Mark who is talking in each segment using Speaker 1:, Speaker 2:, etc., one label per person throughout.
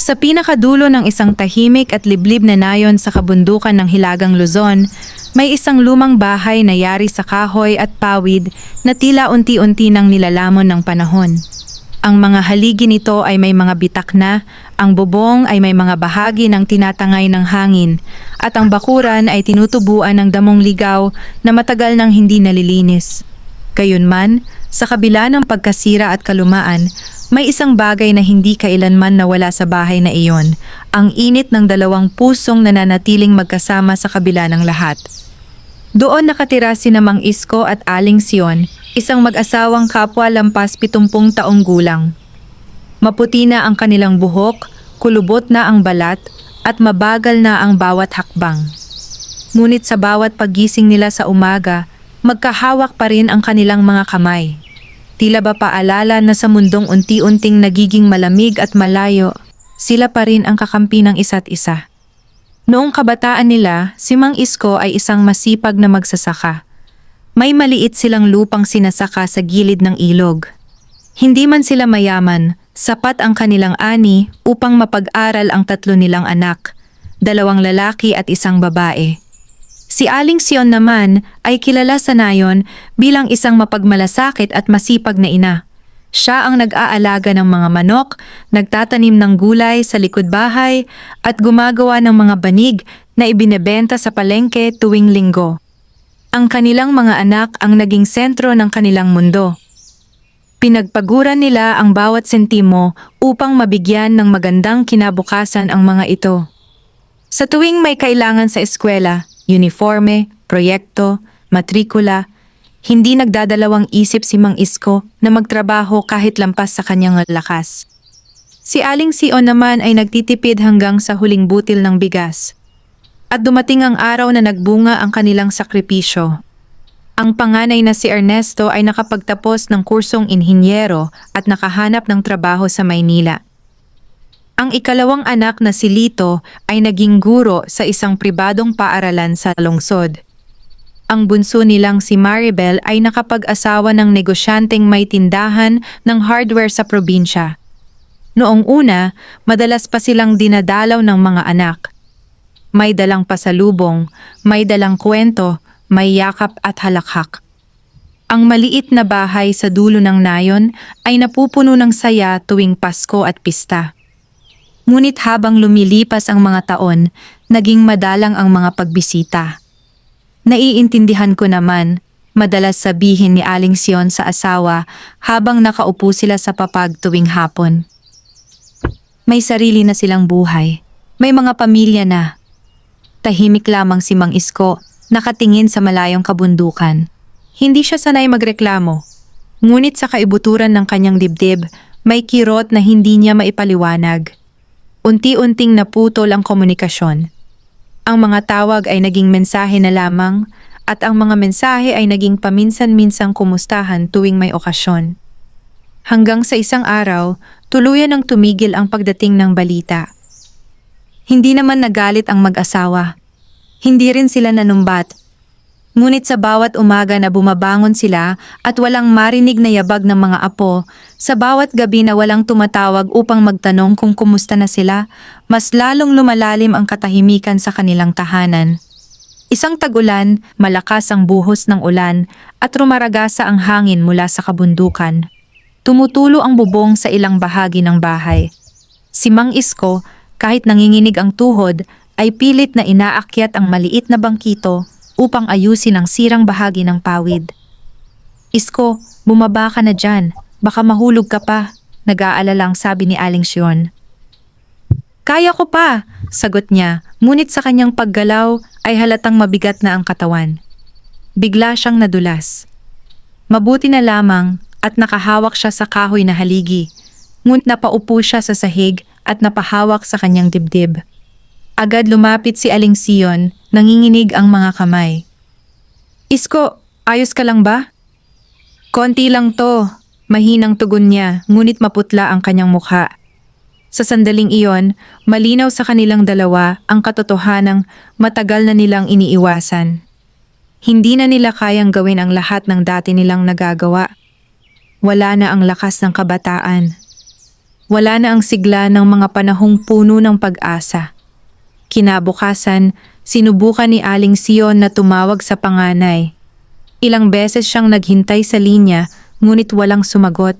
Speaker 1: Sa pinakadulo ng isang tahimik at liblib na nayon sa kabundukan ng Hilagang Luzon, may isang lumang bahay na yari sa kahoy at pawid na tila unti-unti nang nilalamon ng panahon. Ang mga haligi nito ay may mga bitak na, ang bubong ay may mga bahagi ng tinatangay ng hangin, at ang bakuran ay tinutubuan ng damong ligaw na matagal nang hindi nalilinis. Gayunman, sa kabila ng pagkasira at kalumaan, may isang bagay na hindi kailanman nawala sa bahay na iyon, ang init ng dalawang pusong nananatiling magkasama sa kabila ng lahat. Doon nakatira sina Mang Isko at Aling Sion, isang mag-asawang kapwa lampas 70 taong gulang. Maputi na ang kanilang buhok, kulubot na ang balat, at mabagal na ang bawat hakbang. Ngunit sa bawat paggising nila sa umaga, magkahawak pa rin ang kanilang mga kamay. Tila ba paalala na sa mundong unti-unting nagiging malamig at malayo, sila pa rin ang kakampi ng isa't isa. Noong kabataan nila, si Mang Isko ay isang masipag na magsasaka. May maliit silang lupang sinasaka sa gilid ng ilog. Hindi man sila mayaman, sapat ang kanilang ani upang mapag-aral ang 3 nilang anak, 2 lalaki at 1 babae. Si Aling Sion naman ay kilala sa nayon bilang isang mapagmalasakit at masipag na ina. Siya ang nag-aalaga ng mga manok, nagtatanim ng gulay sa likod bahay at gumagawa ng mga banig na ibinebenta sa palengke tuwing linggo. Ang kanilang mga anak ang naging sentro ng kanilang mundo. Pinagpaguran nila ang bawat sentimo upang mabigyan ng magandang kinabukasan ang mga ito. Sa tuwing may kailangan sa eskwela, uniforme, proyekto, matrikula, hindi nagdadalawang isip si Mang Isko na magtrabaho kahit lampas sa kanyang lakas. Si Aling Sion naman ay nagtitipid hanggang sa huling butil ng bigas. At dumating ang araw na nagbunga ang kanilang sakripisyo. Ang panganay na si Ernesto ay nakapagtapos ng kursong inhinyero at nakahanap ng trabaho sa Maynila. Ang ikalawang anak na si Lito ay naging guro sa isang pribadong paaralan sa lungsod. Ang bunso nilang si Maribel ay nakapag-asawa ng negosyanteng may tindahan ng hardware sa probinsya. Noong una, madalas pa silang dinadalaw ng mga anak. May dalang pasalubong, may dalang kwento, may yakap at halakhak. Ang maliit na bahay sa dulo ng nayon ay napupuno ng saya tuwing Pasko at pista. Ngunit habang lumilipas ang mga taon, naging madalang ang mga pagbisita. Naiintindihan ko naman, madalas sabihin ni Aling Sion sa asawa habang nakaupo sila sa papag tuwing hapon. May sarili na silang buhay, may mga pamilya na. Tahimik lamang si Mang Isko, nakatingin sa malayong kabundukan. Hindi siya sanay magreklamo, ngunit sa kaibuturan ng kanyang dibdib, may kirot na hindi niya maipaliwanag. Unti-unting naputol ang komunikasyon. Ang mga tawag ay naging mensahe na lamang at ang mga mensahe ay naging paminsan-minsang kumustahan tuwing may okasyon. Hanggang sa isang araw, tuluyan ang tumigil ang pagdating ng balita. Hindi naman nagalit ang mag-asawa. Hindi rin sila nanumbat. Ngunit sa bawat umaga na bumabangon sila at walang marinig na yabag ng mga apo, sa bawat gabi na walang tumatawag upang magtanong kung kumusta na sila, mas lalong lumalalim ang katahimikan sa kanilang tahanan. Isang tag-ulan, malakas ang buhos ng ulan at rumaragasa ang hangin mula sa kabundukan. Tumutulo ang bubong sa ilang bahagi ng bahay. Si Mang Isko, kahit nanginginig ang tuhod, ay pilit na inaakyat ang maliit na bangkito upang ayusin ang sirang bahagi ng pawid. Isko, bumaba ka na dyan. Baka mahulog ka pa, nag-aalalang sabi ni Aling Sion. Kaya ko pa, sagot niya, ngunit sa kanyang paggalaw ay halatang mabigat na ang katawan. Bigla siyang nadulas. Mabuti na lamang at nakahawak siya sa kahoy na haligi, ngunit napaupo siya sa sahig at napahawak sa kanyang dibdib. Agad lumapit si Aling Sion, nanginginig ang mga kamay. Isko, ayos ka lang ba? Konti lang to, mahinang tugon niya, ngunit maputla ang kanyang mukha. Sa sandaling iyon, malinaw sa kanilang dalawa ang katotohanang matagal na nilang iniiwasan. Hindi na nila kayang gawin ang lahat ng dati nilang nagagawa. Wala na ang lakas ng kabataan. Wala na ang sigla ng mga panahong puno ng pag-asa. Kinabukasan, sinubukan ni Aling Sion na tumawag sa panganay. Ilang beses siyang naghintay sa linya, ngunit walang sumagot.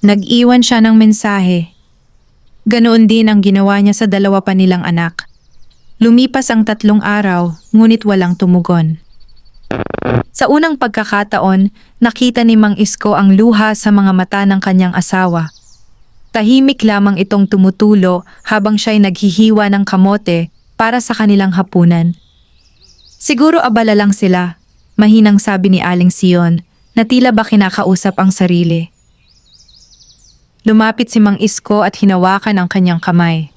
Speaker 1: Nag-iwan siya ng mensahe. Ganoon din ang ginawa niya sa dalawa pa nilang anak. Lumipas ang 3 araw, ngunit walang tumugon. Sa unang pagkakataon, nakita ni Mang Isko ang luha sa mga mata ng kanyang asawa. Tahimik lamang itong tumutulo habang siya'y naghihiwa ng kamote para sa kanilang hapunan. Siguro abala lang sila, mahinang sabi ni Aling Sion, na tila ba kinakausap ang sarili. Lumapit si Mang Isko at hinawakan ang kanyang kamay.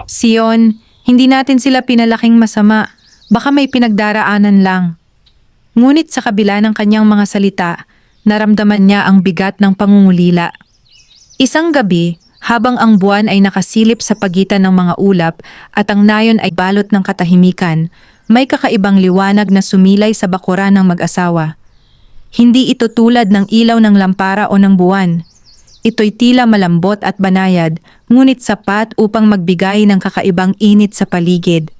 Speaker 1: Sion, hindi natin sila pinalaking masama, baka may pinagdaraanan lang. Ngunit sa kabila ng kanyang mga salita, naramdaman niya ang bigat ng pangungulila. Isang gabi, habang ang buwan ay nakasilip sa pagitan ng mga ulap at ang nayon ay balot ng katahimikan, may kakaibang liwanag na sumilay sa bakuran ng mag-asawa. Hindi ito tulad ng ilaw ng lampara o ng buwan. Ito'y tila malambot at banayad, ngunit sapat upang magbigay ng kakaibang init sa paligid.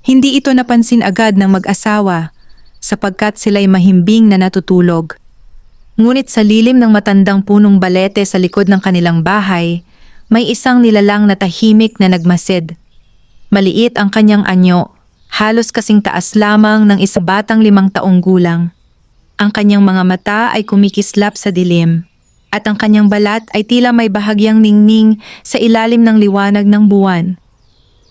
Speaker 1: Hindi ito napansin agad ng mag-asawa, sapagkat sila'y mahimbing na natutulog. Ngunit sa lilim ng matandang punong balete sa likod ng kanilang bahay, may isang nilalang na tahimik na nagmasid. Maliit ang kanyang anyo, halos kasing taas lamang ng isang batang 5 taong gulang. Ang kanyang mga mata ay kumikislap sa dilim, at ang kanyang balat ay tila may bahagyang ningning sa ilalim ng liwanag ng buwan.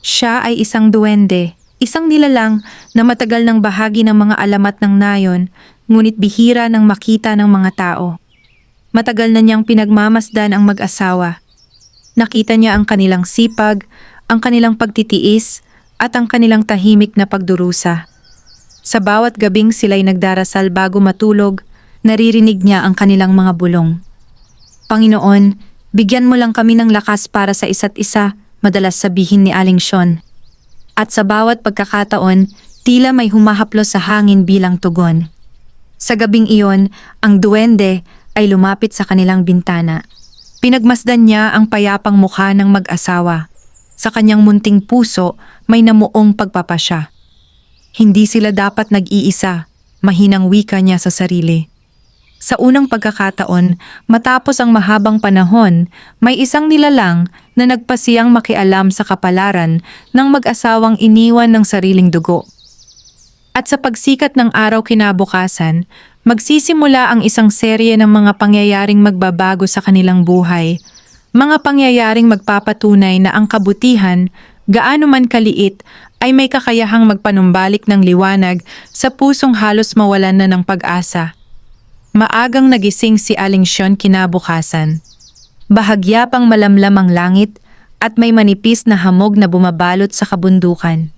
Speaker 1: Siya ay isang duwende, isang nilalang na matagal ng bahagi ng mga alamat ng nayon, ngunit bihira nang makita ng mga tao. Matagal na niyang pinagmamasdan ang mag-asawa. Nakita niya ang kanilang sipag, ang kanilang pagtitiis, at ang kanilang tahimik na pagdurusa. Sa bawat gabing sila'y nagdarasal bago matulog, naririnig niya ang kanilang mga bulong. Panginoon, bigyan mo lang kami ng lakas para sa isa't isa, madalas sabihin ni Aling Sion. At sa bawat pagkakataon, tila may humahaplos sa hangin bilang tugon. Sa gabing iyon, ang duwende ay lumapit sa kanilang bintana. Pinagmasdan niya ang payapang mukha ng mag-asawa. Sa kanyang munting puso, may namuong pagpapasya. Hindi sila dapat nag-iisa, mahinang wika niya sa sarili. Sa unang pagkakataon, matapos ang mahabang panahon, may isang nilalang na nagpasiyang makialam sa kapalaran ng mag-asawang iniwan ng sariling dugo. At sa pagsikat ng araw kinabukasan, magsisimula ang isang serye ng mga pangyayaring magbabago sa kanilang buhay. Mga pangyayaring magpapatunay na ang kabutihan, gaano man kaliit, ay may kakayahang magpanumbalik ng liwanag sa pusong halos mawalan na ng pag-asa. Maagang nagising si Aling Sion kinabukasan. Bahagya pang malamlam ang langit at may manipis na hamog na bumabalot sa kabundukan.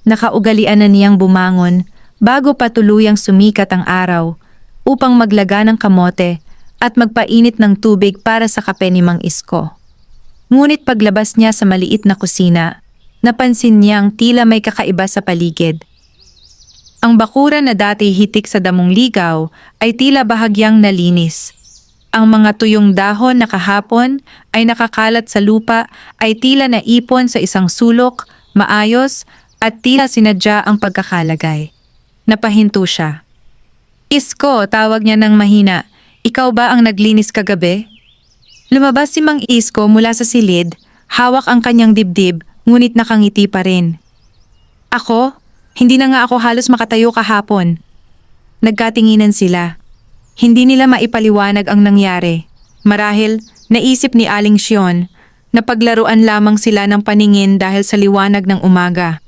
Speaker 1: Nakaugalian na niyang bumangon bago pa tuluyang sumikat ang araw upang maglaga ng kamote at magpainit ng tubig para sa kape ni Mang Isko. Ngunit paglabas niya sa maliit na kusina, napansin niyang tila may kakaiba sa paligid. Ang bakuran na dati hitik sa damong ligaw ay tila bahagyang nalinis. Ang mga tuyong dahon na kahapon ay nakakalat sa lupa ay tila naipon sa isang sulok, maayos, at tila sinadya ang pagkakalagay. Napahinto siya. Isko, tawag niya ng mahina. Ikaw ba ang naglinis kagabi? Lumabas si Mang Isko mula sa silid, hawak ang kanyang dibdib, ngunit nakangiti pa rin. Ako? Hindi na nga ako halos makatayo kahapon. Nagkatinginan sila. Hindi nila maipaliwanag ang nangyari. Marahil, naisip ni Aling Sion na paglaruan lamang sila ng paningin dahil sa liwanag ng umaga.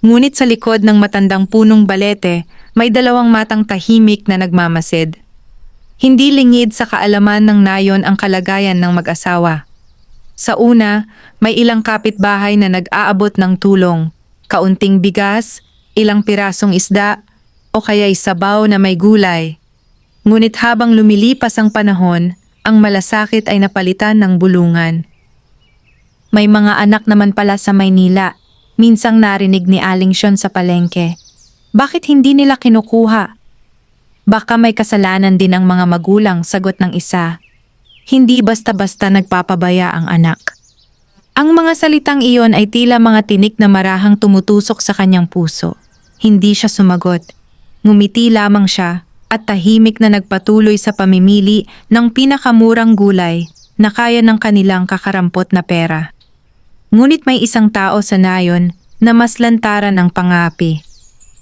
Speaker 1: Ngunit sa likod ng matandang punong balete, may 2 matang tahimik na nagmamasid. Hindi lingid sa kaalaman ng nayon ang kalagayan ng mag-asawa. Sa una, may ilang kapitbahay na nag-aabot ng tulong, kaunting bigas, ilang pirasong isda, o kaya'y sabaw na may gulay. Ngunit habang lumilipas ang panahon, ang malasakit ay napalitan ng bulungan. May mga anak naman pala sa Maynila. Minsang narinig ni Aling Sion sa palengke. Bakit hindi nila kinukuha? Baka may kasalanan din ang mga magulang, sagot ng isa. Hindi basta-basta nagpapabaya ang anak. Ang mga salitang iyon ay tila mga tinik na marahang tumutusok sa kanyang puso. Hindi siya sumagot. Ngumiti lamang siya at tahimik na nagpatuloy sa pamimili ng pinakamurang gulay na kaya ng kanilang kakarampot na pera. Ngunit may isang tao sa nayon na mas lantaran ng pangapi.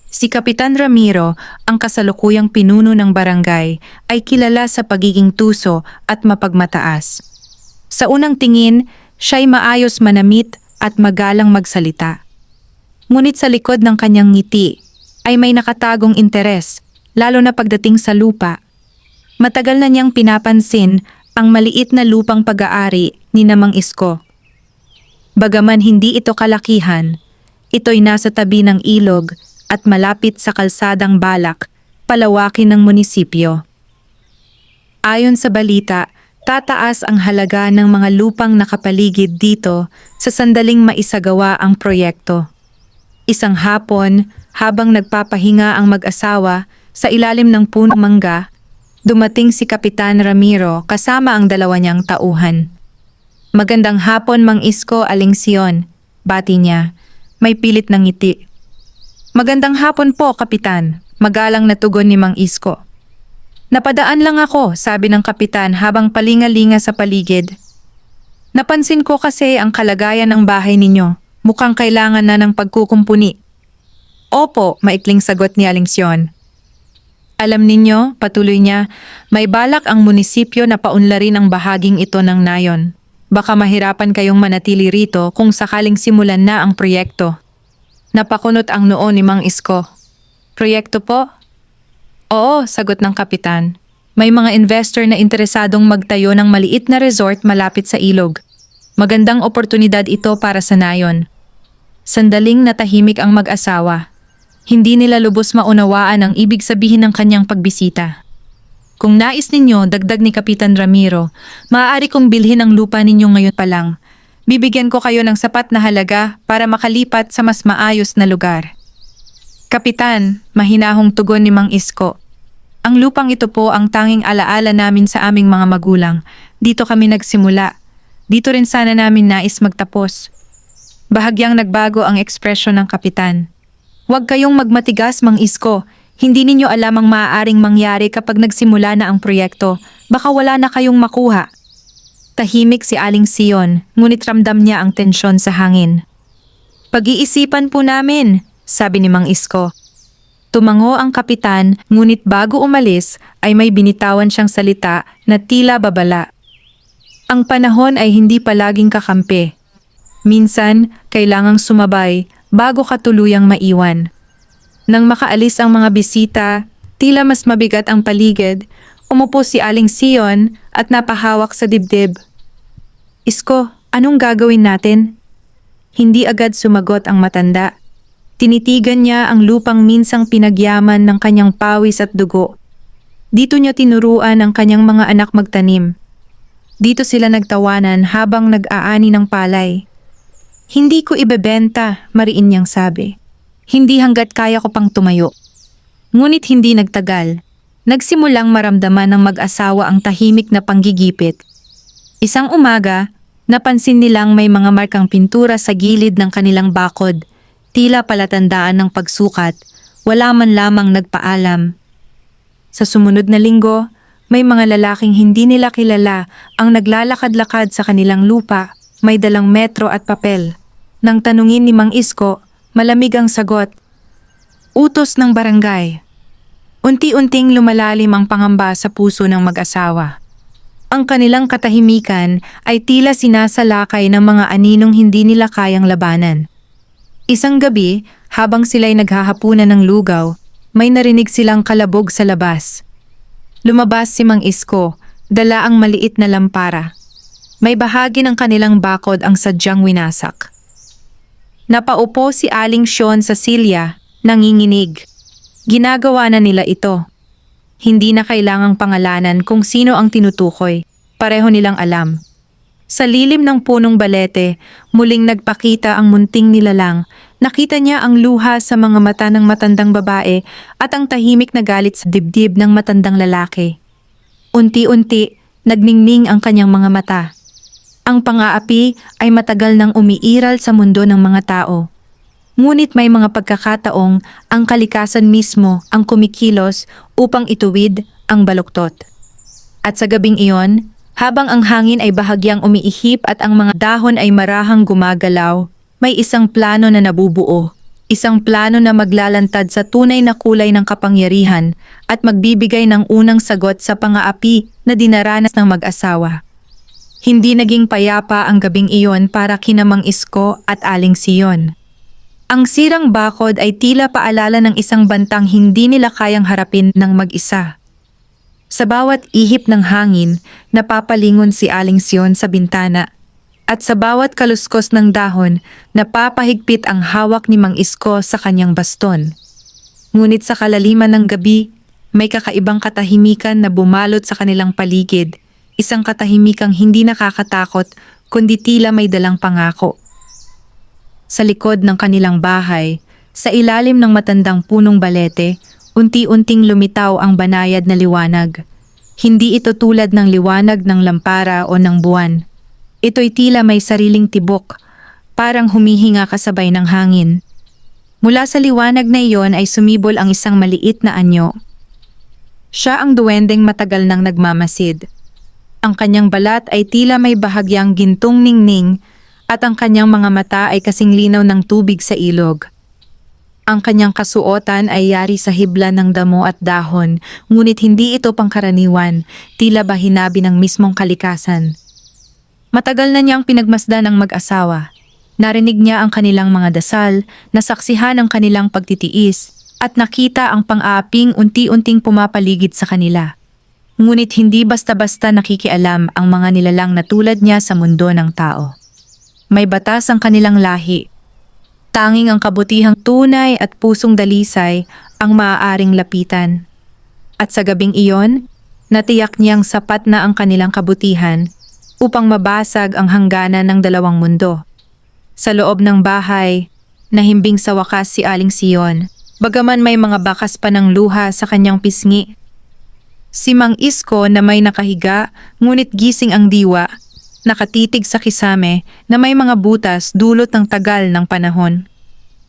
Speaker 1: Si Kapitan Ramiro, ang kasalukuyang pinuno ng barangay, ay kilala sa pagiging tuso at mapagmataas. Sa unang tingin, siya'y maayos manamit at magalang magsalita. Ngunit sa likod ng kanyang ngiti ay may nakatagong interes, lalo na pagdating sa lupa. Matagal na niyang pinapansin ang maliit na lupang pag-aari ni Namang Isko. Bagaman hindi ito kalakihan, ito'y nasa tabi ng ilog at malapit sa kalsadang balak, palawakin ng munisipyo. Ayon sa balita, tataas ang halaga ng mga lupang nakapaligid dito sa sandaling maisagawa ang proyekto. Isang hapon, habang nagpapahinga ang mag-asawa sa ilalim ng punong mangga, dumating si Kapitan Ramiro kasama ang dalawa niyang tauhan. "Magandang hapon, Mang Isko, Aling Sion," bati niya. May pilit ng ngiti. "Magandang hapon po, Kapitan," magalang na tugon ni Mang Isko. "Napadaan lang ako," sabi ng kapitan habang palingalinga sa paligid. "Napansin ko kasi ang kalagayan ng bahay ninyo. Mukhang kailangan na ng pagkukumpuni." "Opo," maikling sagot ni Aling Sion. "Alam ninyo," patuloy niya, "may balak ang munisipyo na paunlarin ang bahaging ito ng nayon. Baka mahirapan kayong manatili rito kung sakaling simulan na ang proyekto." Napakunot ang noo ni Mang Isko. "Proyekto po?" "Oo," sagot ng kapitan. "May mga investor na interesadong magtayo ng maliit na resort malapit sa ilog. Magandang oportunidad ito para sa nayon." Sandaling natahimik ang mag-asawa. Hindi nila lubos maunawaan ang ibig sabihin ng kanyang pagbisita. "Kung nais ninyo, dagdag ni Kapitan Ramiro, maaari kong bilhin ang lupa ninyo ngayon pa lang. Bibigyan ko kayo ng sapat na halaga para makalipat sa mas maayos na lugar." "Kapitan," mahinahong tugon ni Mang Isko, "ang lupang ito po ang tanging alaala namin sa aming mga magulang. Dito kami nagsimula. Dito rin sana namin nais magtapos." Bahagyang nagbago ang ekspresyon ng kapitan. "Huwag kayong magmatigas, Mang Isko. Hindi ninyo alam ang maaaring mangyari kapag nagsimula na ang proyekto. Baka wala na kayong makuha." Tahimik si Aling Sion, ngunit ramdam niya ang tensyon sa hangin. "Pag-iisipan po namin," sabi ni Mang Isko. Tumango ang kapitan, ngunit bago umalis ay may binitawan siyang salita na tila babala. "Ang panahon ay hindi palaging kakampi. Minsan, kailangang sumabay bago ka tuluyang maiwan." Nang makaalis ang mga bisita, tila mas mabigat ang paligid, umupo si Aling Sion at napahawak sa dibdib. "Isko, anong gagawin natin?" Hindi agad sumagot ang matanda. Tinitigan niya ang lupang minsang pinagyaman ng kanyang pawis at dugo. Dito niya tinuruan ang kanyang mga anak magtanim. Dito sila nagtawanan habang nag-aani ng palay. "Hindi ko ibebenta," mariin niyang sabi. "Hindi hanggat kaya ko pang tumayo." Ngunit hindi nagtagal. Nagsimulang maramdaman ng mag-asawa ang tahimik na panggigipit. Isang umaga, napansin nilang may mga markang pintura sa gilid ng kanilang bakod. Tila palatandaan ng pagsukat, wala man lamang nagpaalam. Sa sumunod na linggo, may mga lalaking hindi nila kilala ang naglalakad-lakad sa kanilang lupa, may dalang metro at papel. Nang tanungin ni Mang Isko, malamig ang sagot. "Utos ng barangay." Unti-unting lumalalim ang pangamba sa puso ng mag-asawa. Ang kanilang katahimikan ay tila sinasalakay ng mga aninong hindi nila kayang labanan. Isang gabi, habang sila'y naghahapunan ng lugaw, may narinig silang kalabog sa labas. Lumabas si Mang Isko, dala ang maliit na lampara. May bahagi ng kanilang bakod ang sadyang winasak. Napaupo si Aling Sion sa silya, nanginginig. Ginagawa na nila ito. Hindi na kailangang pangalanan kung sino ang tinutukoy. Pareho nilang alam. Sa lilim ng punong balete, muling nagpakita ang munting nilalang. Nakita niya ang luha sa mga mata ng matandang babae at ang tahimik na galit sa dibdib ng matandang lalaki. Unti-unti, Nagningning ang kanyang mga mata. Ang pang-aapi ay matagal nang umiiral sa mundo ng mga tao. Ngunit may mga pagkakataong ang kalikasan mismo ang kumikilos upang ituwid ang baluktot. At sa gabing iyon, habang ang hangin ay bahagyang umiihip at ang mga dahon ay marahang gumagalaw, may isang plano na nabubuo. Isang plano na maglalantad sa tunay na kulay ng kapangyarihan at magbibigay ng unang sagot sa pang-aapi na dinaranas ng mag-asawa. Hindi naging payapa ang gabing iyon para kina Mang Isko at Aling Sion. Ang sirang bakod ay tila paalala ng isang bantang hindi nila kayang harapin ng mag-isa. Sa bawat ihip ng hangin, napapalingon si Aling Sion sa bintana. At sa bawat kaluskos ng dahon, napapahigpit ang hawak ni Mang Isko sa kanyang baston. Ngunit sa kalaliman ng gabi, may kakaibang katahimikan na bumalot sa kanilang paligid, isang katahimikang hindi nakakatakot kundi tila may dalang pangako. Sa likod ng kanilang bahay, sa ilalim ng matandang punong balete, unti-unting lumitaw ang banayad na liwanag. Hindi ito tulad ng liwanag ng lampara o ng buwan. Ito'y tila may sariling tibok, parang humihinga kasabay ng hangin. Mula sa liwanag na iyon ay sumibol ang isang maliit na anyo. Siya ang duwendeng matagal nang nagmamasid. Ang kanyang balat ay tila may bahagyang gintong ningning at ang kanyang mga mata ay kasing linaw ng tubig sa ilog. Ang kanyang kasuotan ay yari sa hibla ng damo at dahon, ngunit hindi ito pangkaraniwan, tila ba hinabi ng mismong kalikasan. Matagal na niyang pinagmasdan ang mag-asawa. Narinig niya ang kanilang mga dasal, nasaksihan ang kanilang pagtitiis, at nakita ang pang-aaping unti-unting pumapaligid sa kanila. Ngunit hindi basta-basta nakikialam ang mga nilalang na tulad niya sa mundo ng tao. May batas ang kanilang lahi. Tanging ang kabutihang tunay at pusong dalisay ang maaaring lapitan. At sa gabing iyon, natiyak niyang sapat na ang kanilang kabutihan upang mabasag ang hangganan ng dalawang mundo. Sa loob ng bahay, nahimbing sa wakas si Aling Sion, bagaman may mga bakas pa ng luha sa kanyang pisngi. Si Mang Isko na may nakahiga, ngunit gising ang diwa, nakatitig sa kisame na may mga butas dulot ng tagal ng panahon.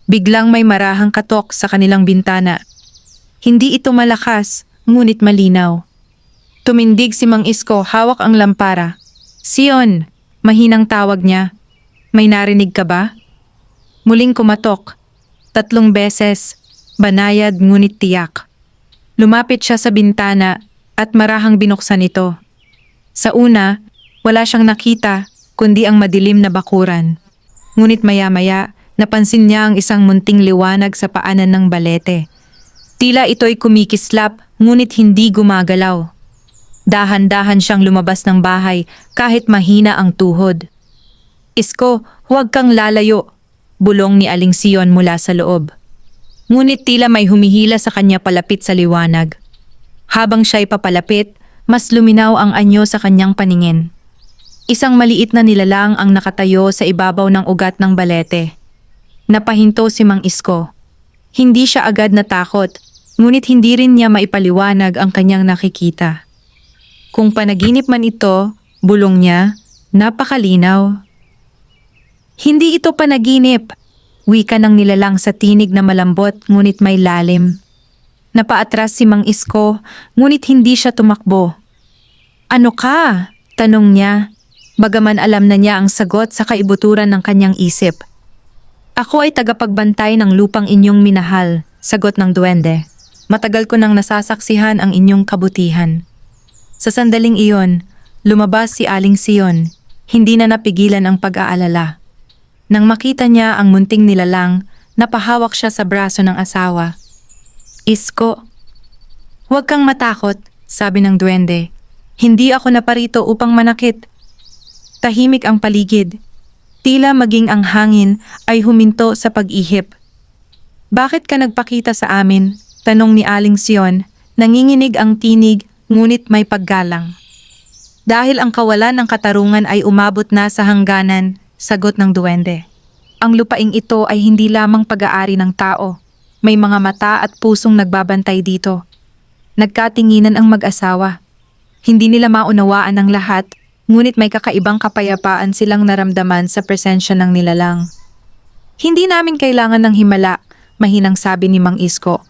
Speaker 1: Biglang may marahang katok sa kanilang bintana. Hindi ito malakas, ngunit malinaw. Tumindig si Mang Isko, hawak ang lampara. "Sion," mahinang tawag niya. "May narinig ka ba?" Muling kumatok. 3 beses, banayad ngunit tiyak. Lumapit siya sa bintana at marahang binuksan ito. Sa una, wala siyang nakita kundi ang madilim na bakuran. Ngunit maya-maya, napansin niya ang isang munting liwanag sa paanan ng balete. Tila ito'y kumikislap ngunit hindi gumagalaw. Dahan-dahan siyang lumabas ng bahay kahit mahina ang tuhod. "Isko, huwag kang lalayo," bulong ni Aling Sion mula sa loob. Ngunit tila may humihila sa kanya palapit sa liwanag. Habang siya'y papalapit, mas luminaw ang anyo sa kanyang paningin. Isang maliit na nilalang ang nakatayo sa ibabaw ng ugat ng balete. Napahinto si Mang Isko. Hindi siya agad natakot, ngunit hindi rin niya maipaliwanag ang kanyang nakikita. Kung panaginip man ito, bulong niya, napakalinaw. "Hindi ito panaginip," wika ng nilalang sa tinig na malambot ngunit may lalim. Napaatras si Mang Isko, ngunit hindi siya tumakbo. "Ano ka?" tanong niya, bagaman alam na niya ang sagot sa kaibuturan ng kanyang isip. "Ako ay tagapagbantay ng lupang inyong minahal," sagot ng duwende. "Matagal ko nang nasasaksihan ang inyong kabutihan." Sa sandaling iyon, lumabas si Aling Sion, hindi na napigilan ang pag-aalala. Nang makita niya ang munting nilalang, napahawak siya sa braso ng asawa. "Isko, huwag kang matakot," sabi ng duwende. "Hindi ako naparito upang manakit." Tahimik ang paligid. Tila maging ang hangin ay huminto sa pag-ihip. "Bakit ka nagpakita sa amin?" tanong ni Aling Sion. Nanginginig ang tinig, ngunit may paggalang. "Dahil ang kawalan ng katarungan ay umabot na sa hangganan," sagot ng duwende. "Ang lupaing ito ay hindi lamang pag-aari ng tao. May mga mata at pusong nagbabantay dito." Nagkatinginan ang mag-asawa. Hindi nila maunawaan ang lahat, ngunit may kakaibang kapayapaan silang naramdaman sa presensya ng nilalang. Hindi namin kailangan ng himala, mahinang sabi ni Mang Isko.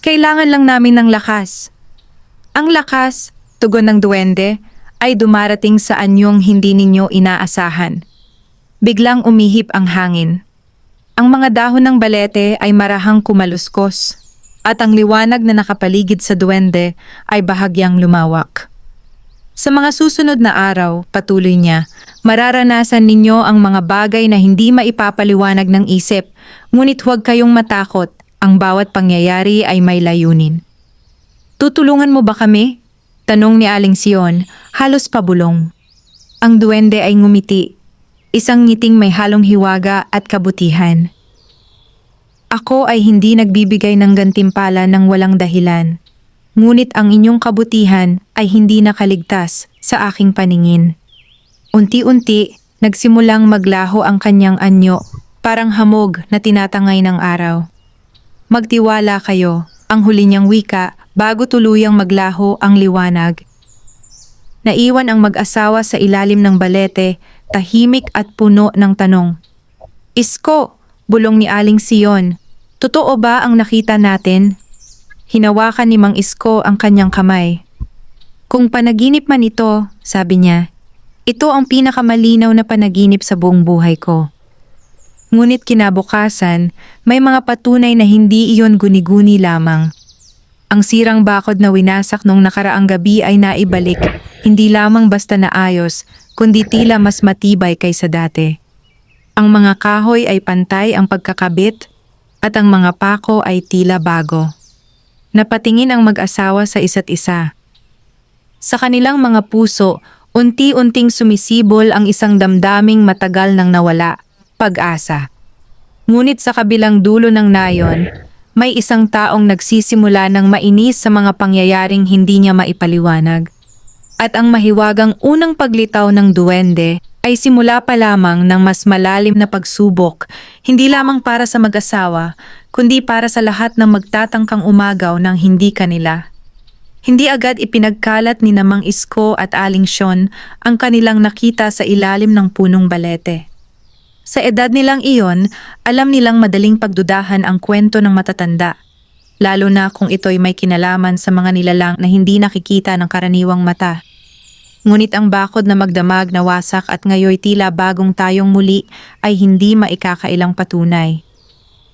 Speaker 1: Kailangan lang namin ng lakas. Ang lakas, tugon ng duwende, ay dumarating sa anyong hindi ninyo inaasahan. Biglang umihip ang hangin. Ang mga dahon ng balete ay marahang kumaluskos, at ang liwanag na nakapaligid sa duwende ay bahagyang lumawak. Sa mga susunod na araw, patuloy niya, mararanasan ninyo ang mga bagay na hindi maipapaliwanag ng isip, ngunit huwag kayong matakot, ang bawat pangyayari ay may layunin. Tutulungan mo ba kami? Tanong ni Aling Sion, halos pabulong. Ang duwende ay ngumiti, isang ngiting may halong hiwaga at kabutihan. Ako ay hindi nagbibigay ng gantimpala ng walang dahilan. Ngunit ang inyong kabutihan ay hindi nakaligtas sa aking paningin. Unti-unti, nagsimulang maglaho ang kanyang anyo, parang hamog na tinatangay ng araw. Magtiwala kayo, ang huli niyang wika bago tuluyang maglaho ang liwanag. Naiwan ang mag-asawa sa ilalim ng balete, tahimik at puno ng tanong. Isko, bulong ni Aling Sion, totoo ba ang nakita natin? Hinawakan ni Mang Isko ang kanyang kamay. Kung panaginip man ito, sabi niya, ito ang pinakamalinaw na panaginip sa buong buhay ko. Ngunit kinabukasan, may mga patunay na hindi iyon guni-guni lamang. Ang sirang bakod na winasak nung nakaraang gabi ay naibalik, hindi lamang basta naayos, kundi tila mas matibay kaysa dati. Ang mga kahoy ay pantay ang pagkakabit, at ang mga pako ay tila bago. Napatingin ang mag-asawa sa isa't isa. Sa kanilang mga puso, unti-unting sumisibol ang isang damdaming matagal nang nawala, pag-asa. Ngunit sa kabilang dulo ng nayon, may isang taong nagsisimula ng mainis sa mga pangyayaring hindi niya maipaliwanag. At ang mahiwagang unang paglitaw ng duwende ay simula pa lamang ng mas malalim na pagsubok, hindi lamang para sa mag-asawa, kundi para sa lahat ng magtatangkang umagaw ng hindi kanila. Hindi agad ipinagkalat ni Mang Isko at Aling Sion ang kanilang nakita sa ilalim ng punong balete. Sa edad nilang iyon, alam nilang madaling pagdudahan ang kwento ng matatanda, lalo na kung ito'y may kinalaman sa mga nilalang na hindi nakikita ng karaniwang mata. Ngunit ang bakod na magdamag na wasak at ngayoy tila bagong tayong muli ay hindi maikakailang patunay.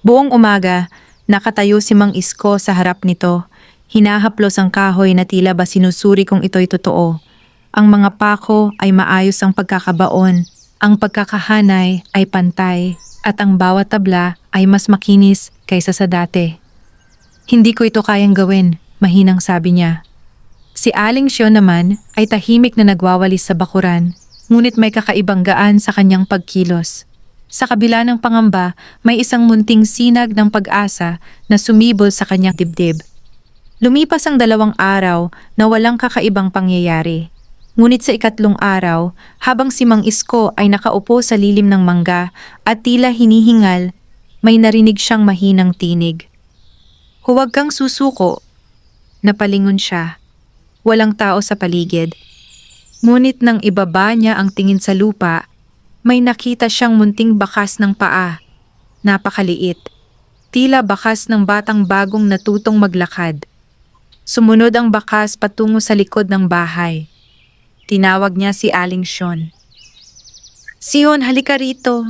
Speaker 1: Buong umaga, nakatayo si Mang Isko sa harap nito. Hinahaplos ang kahoy na tila ba sinusuri kung ito'y totoo. Ang mga pako ay maayos ang pagkakabaon, ang pagkakahanay ay pantay, at ang bawat tabla ay mas makinis kaysa sa dati. Hindi ko ito kayang gawin, mahinang sabi niya. Si Aling Sion naman ay tahimik na nagwawalis sa bakuran, ngunit may kakaibang gaan sa kanyang pagkilos. Sa kabila ng pangamba, may isang munting sinag ng pag-asa na sumibol sa kanyang dibdib. Lumipas ang 2 araw na walang kakaibang pangyayari. Ngunit sa 3 araw, habang si Mang Isko ay nakaupo sa lilim ng mangga at tila hinihingal, may narinig siyang mahinang tinig. Huwag kang susuko. Napalingon siya. Walang tao sa paligid. Ngunit nang ibaba niya ang tingin sa lupa, may nakita siyang munting bakas ng paa. Napakaliit. Tila bakas ng batang bagong natutong maglakad. Sumunod ang bakas patungo sa likod ng bahay. Tinawag niya si Aling Sion. Sion, halika rito.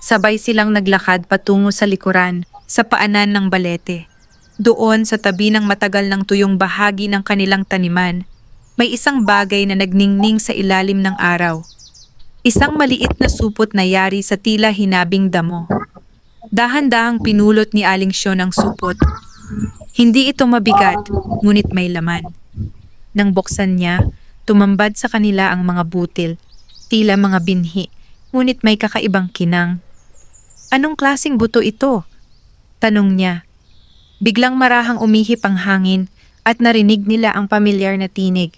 Speaker 1: Sabay silang naglakad patungo sa likuran, sa paanan ng balete. Doon sa tabi ng matagal ng tuyong bahagi ng kanilang taniman, may isang bagay na nagningning sa ilalim ng araw. Isang maliit na supot na yari sa tila hinabing damo. Dahan-dahang pinulot ni Aling Sion ang supot. Hindi ito mabigat, ngunit may laman. Nang buksan niya, tumambad sa kanila ang mga butil, tila mga binhi, ngunit may kakaibang kinang. Anong klaseng buto ito? Tanong niya. Biglang marahang umihip ang hangin at narinig nila ang pamilyar na tinig.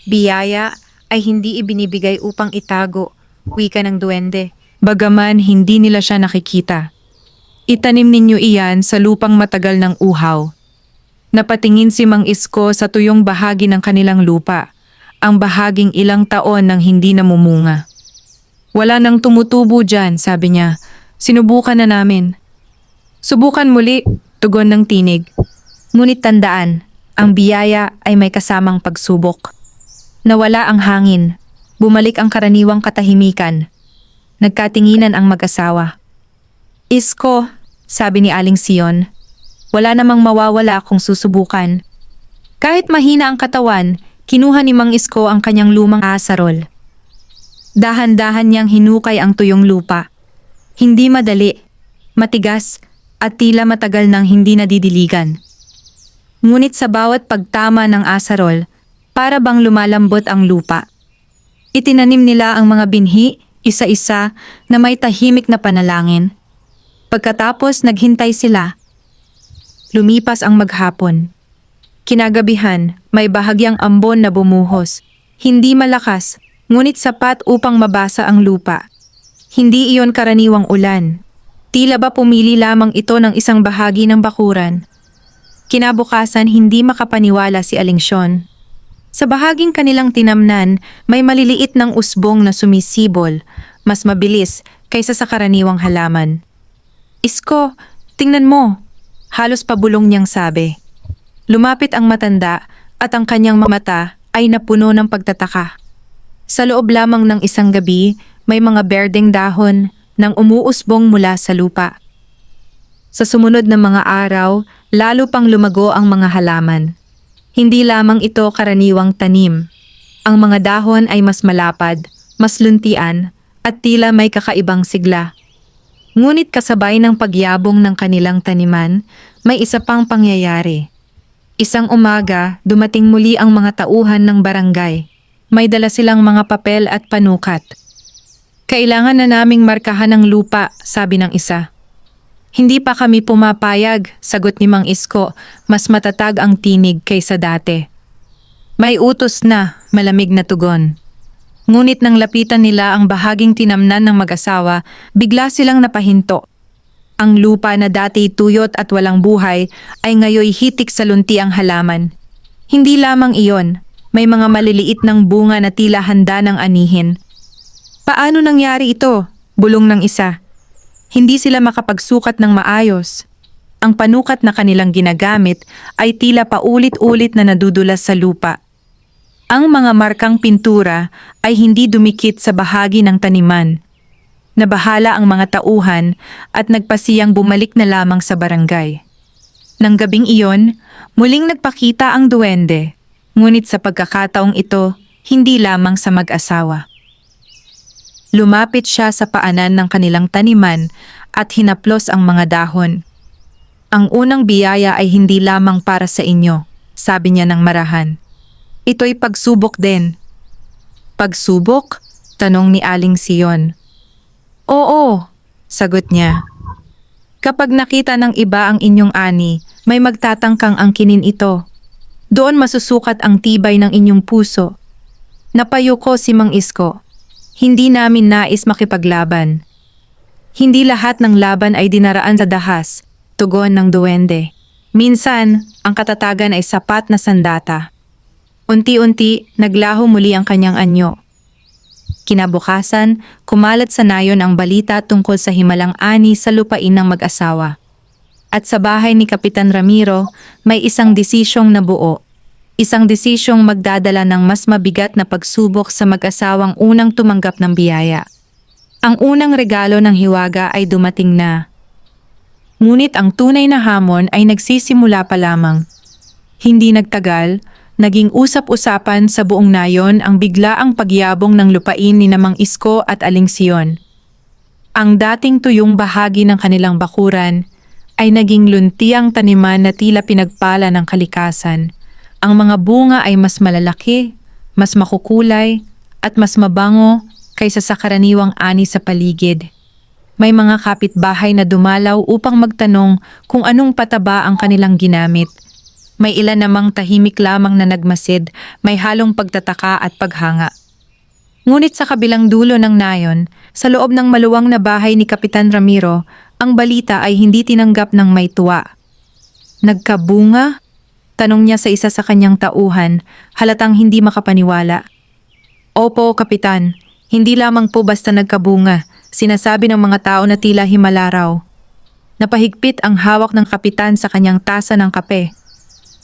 Speaker 1: Biyaya ay hindi ibinibigay upang itago, wika ng duwende. Bagaman hindi nila siya nakikita. Itanim ninyo iyan sa lupang matagal ng uhaw. Napatingin si Mang Isko sa tuyong bahagi ng kanilang lupa, ang bahaging ilang taon nang hindi namumunga. Wala nang tumutubo dyan, sabi niya. Sinubukan na namin. Subukan muli, tugon ng tinig. Ngunit tandaan, ang biyaya ay may kasamang pagsubok. Nawala ang hangin. Bumalik ang karaniwang katahimikan. Nagkatinginan ang mag-asawa. Isko, sabi ni Aling Sion, wala namang mawawala kung susubukan. Kahit mahina ang katawan, kinuha ni Mang Isko ang kanyang lumang asarol. Dahan-dahan niyang hinukay ang tuyong lupa. Hindi madali, matigas, at tila matagal nang hindi nadidiligan. Ngunit sa bawat pagtama ng asarol, para bang lumalambot ang lupa. Itinanim nila ang mga binhi, isa-isa, na may tahimik na panalangin. Pagkatapos naghintay sila. Lumipas ang maghapon. Kinagabihan, may bahagyang ambon na bumuhos. Hindi malakas, ngunit sapat upang mabasa ang lupa. Hindi iyon karaniwang ulan. Tila ba pumili lamang ito ng isang bahagi ng bakuran. Kinabukasan hindi makapaniwala si Aling Sion. Sa bahaging kanilang tinamnan, may maliliit ng usbong na sumisibol, mas mabilis kaysa sa karaniwang halaman. Isko, tingnan mo, halos pabulong niyang sabi. Lumapit ang matanda at ang kanyang mata ay napuno ng pagtataka. Sa loob lamang ng isang gabi, may mga berdeng dahon nang umuusbong mula sa lupa. Sa sumunod na mga araw, lalo pang lumago ang mga halaman. Hindi lamang ito karaniwang tanim. Ang mga dahon ay mas malapad, mas luntian, at tila may kakaibang sigla. Ngunit kasabay ng pagyabong ng kanilang taniman, may isa pang pangyayari. Isang umaga, dumating muli ang mga tauhan ng barangay. May dala silang mga papel at panukat. Kailangan na naming markahan ang lupa, sabi ng isa. Hindi pa kami pumapayag, sagot ni Mang Isko, mas matatag ang tinig kaysa dati. May utos na, malamig na tugon. Ngunit nang lapitan nila ang bahaging tinamnan ng mag-asawa, bigla silang napahinto. Ang lupa na dati tuyot at walang buhay ay ngayoy hitik sa lunti ang halaman. Hindi lamang iyon, may mga maliliit ng bunga na tila handa ng anihin. Paano nangyari ito? Bulong ng isa. Hindi sila makapagsukat ng maayos. Ang panukat na kanilang ginagamit ay tila paulit-ulit na nadudulas sa lupa. Ang mga markang pintura ay hindi dumikit sa bahagi ng taniman. Nabahala ang mga tauhan at nagpasiyang bumalik na lamang sa barangay. Nang gabing iyon, muling nagpakita ang duwende. Ngunit sa pagkakataong ito, hindi lamang sa mag-asawa. Lumapit siya sa paanan ng kanilang taniman at hinaplos ang mga dahon. Ang unang biyaya ay hindi lamang para sa inyo, sabi niya ng marahan. Ito'y pagsubok din. Pagsubok? Tanong ni Aling Sion. Oo, sagot niya. Kapag nakita ng iba ang inyong ani, may magtatangkang angkinin ito. Doon masusukat ang tibay ng inyong puso. Napayuko si Mang Isko. Hindi namin nais makipaglaban. Hindi lahat ng laban ay dinaraan sa dahas, tugon ng duwende. Minsan, ang katatagan ay sapat na sandata. Unti-unti, naglaho muli ang kanyang anyo. Kinabukasan, kumalat sa nayon ang balita tungkol sa himalang ani sa lupain ng mag-asawa. At sa bahay ni Kapitan Ramiro, may isang desisyong nabuo. Isang desisyong magdadala ng mas mabigat na pagsubok sa mag-asawang unang tumanggap ng biyaya. Ang unang regalo ng hiwaga ay dumating na. Ngunit ang tunay na hamon ay nagsisimula pa lamang. Hindi nagtagal, naging usap-usapan sa buong nayon ang biglaang pagyabong ng lupain ni Mang Isko at Aling Sion. Ang dating tuyong bahagi ng kanilang bakuran ay naging luntiang taniman na tila pinagpala ng kalikasan. Ang mga bunga ay mas malalaki, mas makukulay, at mas mabango kaysa sa karaniwang ani sa paligid. May mga kapitbahay na dumalaw upang magtanong kung anong pataba ang kanilang ginamit. May ilan namang tahimik lamang na nagmasid, may halong pagtataka at paghanga. Ngunit sa kabilang dulo ng nayon, sa loob ng maluwang na bahay ni Kapitan Ramiro, ang balita ay hindi tinanggap ng may tuwa. Nagkabunga? Tanong niya sa isa sa kanyang tauhan, halatang hindi makapaniwala. Opo, Kapitan. Hindi lamang po basta nagkabunga. Sinasabi ng mga tao na tila himala raw. Napahigpit ang hawak ng kapitan sa kanyang tasa ng kape.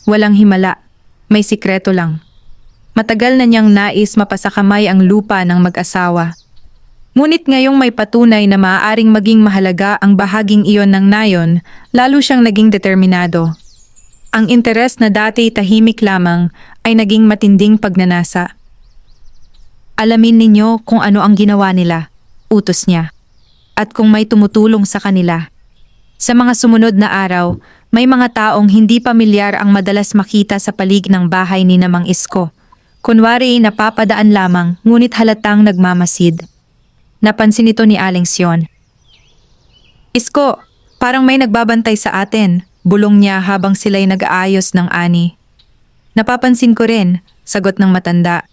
Speaker 1: Walang himala. May sikreto lang. Matagal na niyang nais mapasakamay ang lupa ng mag-asawa. Ngunit ngayong may patunay na maaaring maging mahalaga ang bahaging iyon ng nayon, lalo siyang naging determinado. Ang interes na dati tahimik lamang ay naging matinding pagnanasa. Alamin ninyo kung ano ang ginawa nila, utos niya. At kung may tumutulong sa kanila. Sa mga sumunod na araw, may mga taong hindi pamilyar ang madalas makita sa paligid ng bahay ni Namang Isko. Kunwari napapadaan lamang, ngunit halatang nagmamasid. Napansin ito ni Aling Sion. Isko, parang may nagbabantay sa atin, bulong niya habang sila'y nag-aayos ng ani. Napapansin ko rin, sagot ng matanda.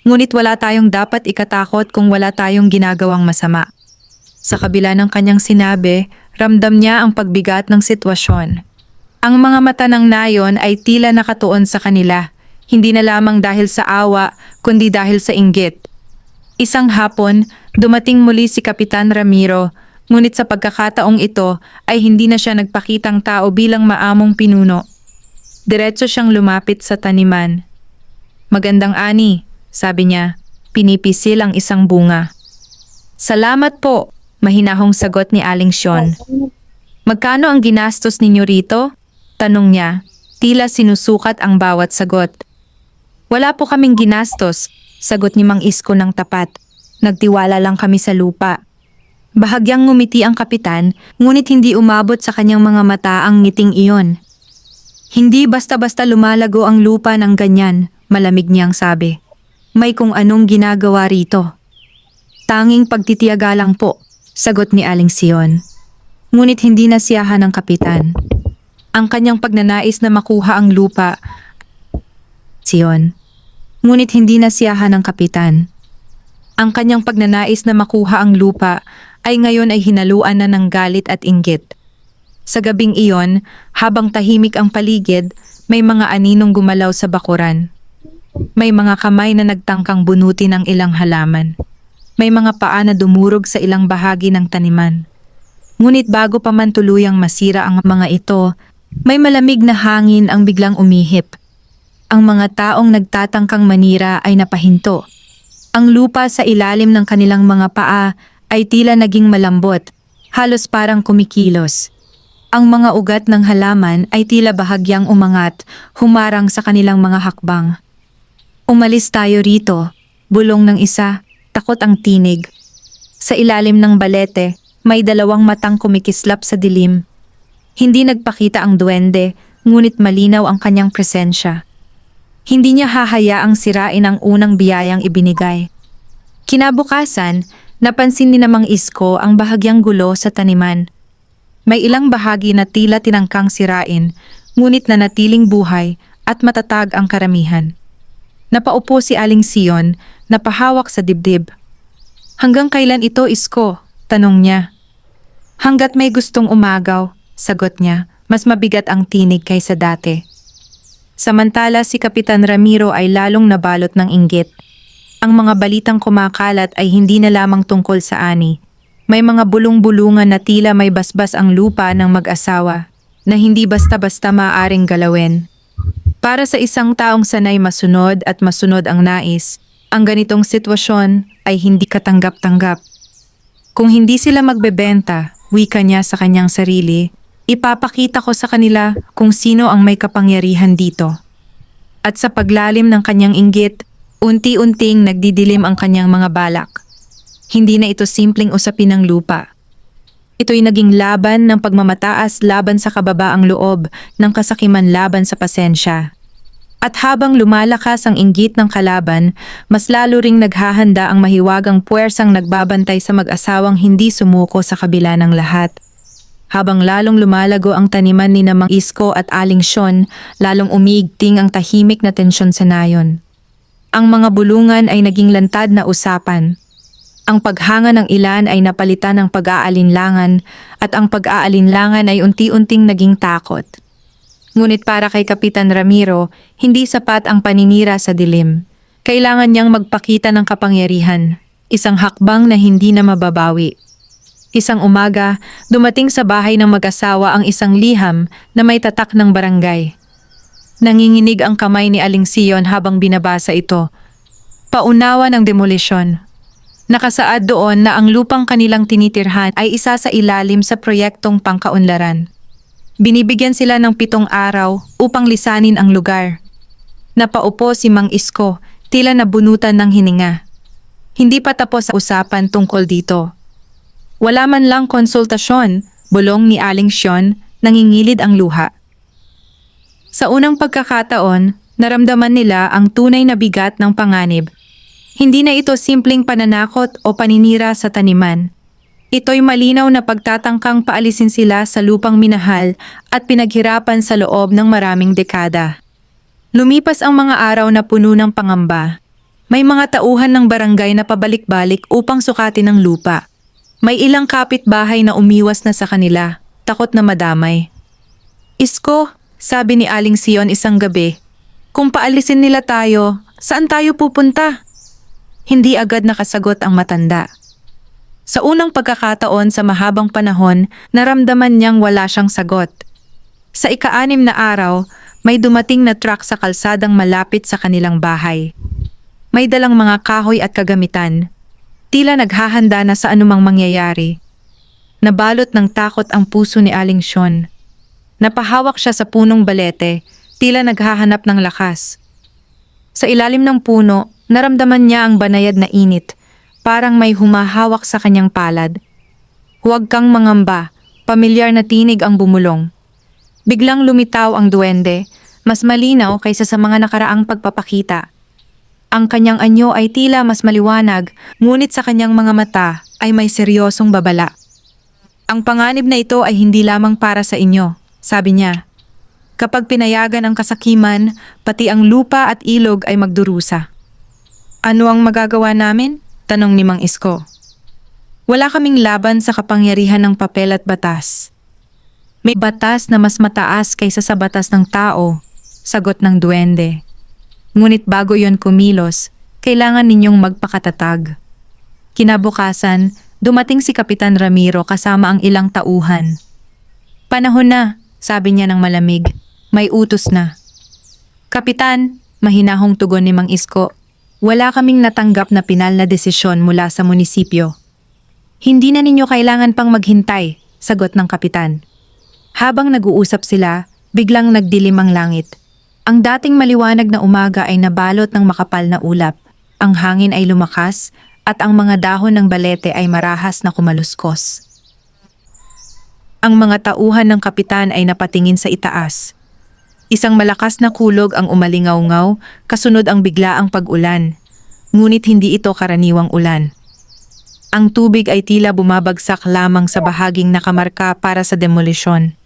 Speaker 1: Ngunit wala tayong dapat ikatakot kung wala tayong ginagawang masama. Sa kabila ng kanyang sinabi, ramdam niya ang pagbigat ng sitwasyon. Ang mga mata ng nayon ay tila nakatuon sa kanila, hindi na lamang dahil sa awa, kundi dahil sa inggit. Isang hapon, dumating muli si Kapitan Ramiro, ngunit sa pagkakataong ito ay hindi na siya nagpakitang tao bilang maamong pinuno. Diretso siyang lumapit sa taniman. Magandang ani, sabi niya, pinipisil ang isang bunga. Salamat po, mahinahong sagot ni Aling Sion. Magkano ang ginastos ninyo rito? Tanong niya, tila sinusukat ang bawat sagot. Wala po kaming ginastos, sagot ni Mang Isko ng tapat. Nagtiwala lang kami sa lupa. Bahagyang ngumiti ang kapitan, ngunit hindi umabot sa kanyang mga mata ang ngiting iyon. Hindi basta-basta lumalago ang lupa ng ganyan, malamig niyang sabi. May kung anong ginagawa rito. Tanging pagtitiyaga lang po, sagot ni Aling Sion. Ngunit hindi nasiyahan ng kapitan. Ang kanyang pagnanais na makuha ang lupa. Sion. Ngunit hindi nasiyahan ng kapitan. Ang kanyang pagnanais na makuha ang lupa ay ngayon ay hinaluan na ng galit at inggit. Sa gabing iyon, habang tahimik ang paligid, may mga aninong gumalaw sa bakuran. May mga kamay na nagtangkang bunutin ang ilang halaman. May mga paa na dumurog sa ilang bahagi ng taniman. Ngunit bago pa man tuluyang masira ang mga ito, may malamig na hangin ang biglang umihip. Ang mga taong nagtatangkang manira ay napahinto. Ang lupa sa ilalim ng kanilang mga paa ay tila naging malambot, halos parang kumikilos. Ang mga ugat ng halaman ay tila bahagyang umangat, humarang sa kanilang mga hakbang. Umalis tayo rito, bulong ng isa, takot ang tinig. Sa ilalim ng balete, may dalawang matang kumikislap sa dilim. Hindi nagpakita ang duwende, ngunit malinaw ang kanyang presensya. Hindi niya hahayaang sirain ang unang biyayang ibinigay. Kinabukasan, napansin ni Namang Isko ang bahagyang gulo sa taniman. May ilang bahagi na tila tinangkang sirain, ngunit nanatiling buhay at matatag ang karamihan. Napaupo si Aling Sion, napahawak sa dibdib. Hanggang kailan ito, Isko? Tanong niya. Hanggat may gustong umagaw, sagot niya, mas mabigat ang tinig kaysa dati. Samantala si Kapitan Ramiro ay lalong nabalot ng inggit. Ang mga balitang kumakalat ay hindi na lamang tungkol sa ani. May mga bulong-bulungan na tila may basbas ang lupa ng mag-asawa na hindi basta-basta maaaring galawin. Para sa isang taong sanay masunod at masunod ang nais, ang ganitong sitwasyon ay hindi katanggap-tanggap. Kung hindi sila magbebenta, wika niya sa kanyang sarili, ipapakita ko sa kanila kung sino ang may kapangyarihan dito. At sa paglalim ng kanyang inggit, unti-unting nagdidilim ang kanyang mga balak. Hindi na ito simpleng usapin ng lupa. Ito'y naging laban ng pagmamataas laban sa kababaang loob, ng kasakiman laban sa pasensya. At habang lumalakas ang inggit ng kalaban, mas lalo ring naghahanda ang mahiwagang puwersang nagbabantay sa mag-asawang hindi sumuko sa kabila ng lahat. Habang lalong lumalago ang taniman ni Namang Isko at Aling Sion, lalong umiigting ang tahimik na tensyon sa nayon. Ang mga bulungan ay naging lantad na usapan. Ang paghanga ng ilan ay napalitan ng pag-aalinlangan at ang pag-aalinlangan ay unti-unting naging takot. Ngunit para kay Kapitan Ramiro, hindi sapat ang paninira sa dilim. Kailangan niyang magpakita ng kapangyarihan, isang hakbang na hindi na mababawi. Isang umaga, dumating sa bahay ng mag-asawa ang isang liham na may tatak ng barangay. Nanginginig ang kamay ni Aling Sion habang binabasa ito. Paunawa ng demolisyon. Nakasaad doon na ang lupang kanilang tinitirhan ay isa sa ilalim sa proyektong pangkaunlaran. Binibigyan sila ng 7 araw upang lisanin ang lugar. Napaupo si Mang Isko, tila nabunutan ng hininga. Hindi pa tapos ang usapan tungkol dito. Wala man lang konsultasyon, bulong ni Aling Sion, nangingilid ang luha. Sa unang pagkakataon, naramdaman nila ang tunay na bigat ng panganib. Hindi na ito simpleng pananakot o paninira sa taniman. Ito'y malinaw na pagtatangkang paalisin sila sa lupang minahal at pinaghirapan sa loob ng maraming dekada. Lumipas ang mga araw na puno ng pangamba. May mga tauhan ng barangay na pabalik-balik upang sukatin ang lupa. May ilang kapitbahay na umiwas na sa kanila, takot na madamay. Isko, sabi ni Aling Sion isang gabi, kung paalisin nila tayo, saan tayo pupunta? Hindi agad nakasagot ang matanda. Sa unang pagkakataon sa mahabang panahon, naramdaman niyang wala siyang sagot. Sa ika-6 na araw, may dumating na truck sa kalsadang malapit sa kanilang bahay. May dalang mga kahoy at kagamitan. Tila naghahanda na sa anumang mangyayari. Nabalot ng takot ang puso ni Aling Sion. Napahawak siya sa punong balete, tila naghahanap ng lakas. Sa ilalim ng puno, naramdaman niya ang banayad na init, parang may humahawak sa kanyang palad. Huwag kang mangamba, pamilyar na tinig ang bumulong. Biglang lumitaw ang duwende, mas malinaw kaysa sa mga nakaraang pagpapakita. Ang kanyang anyo ay tila mas maliwanag, ngunit sa kanyang mga mata ay may seryosong babala. Ang panganib na ito ay hindi lamang para sa inyo, sabi niya. Kapag pinayagan ang kasakiman, pati ang lupa at ilog ay magdurusa. Ano ang magagawa namin? Tanong ni Mang Isko. Wala kaming laban sa kapangyarihan ng papel at batas. May batas na mas mataas kaysa sa batas ng tao, sagot ng duwende. Ngunit bago yon kumilos, kailangan ninyong magpakatatag. Kinabukasan, dumating si Kapitan Ramiro kasama ang ilang tauhan. Panahon na, sabi niya ng malamig. May utos na. Kapitan, mahinahong tugon ni Mang Isko. Wala kaming natanggap na pinal na desisyon mula sa munisipyo. Hindi na ninyo kailangan pang maghintay, sagot ng kapitan. Habang nag-uusap sila, biglang nagdilim ang langit. Ang dating maliwanag na umaga ay nabalot ng makapal na ulap. Ang hangin ay lumakas at ang mga dahon ng balete ay marahas na kumaluskos. Ang mga tauhan ng kapitan ay napatingin sa itaas. Isang malakas na kulog ang umalingaw-ngaw, kasunod ang biglaang pag-ulan. Ngunit hindi ito karaniwang ulan. Ang tubig ay tila bumabagsak lamang sa bahaging nakamarka para sa demolisyon.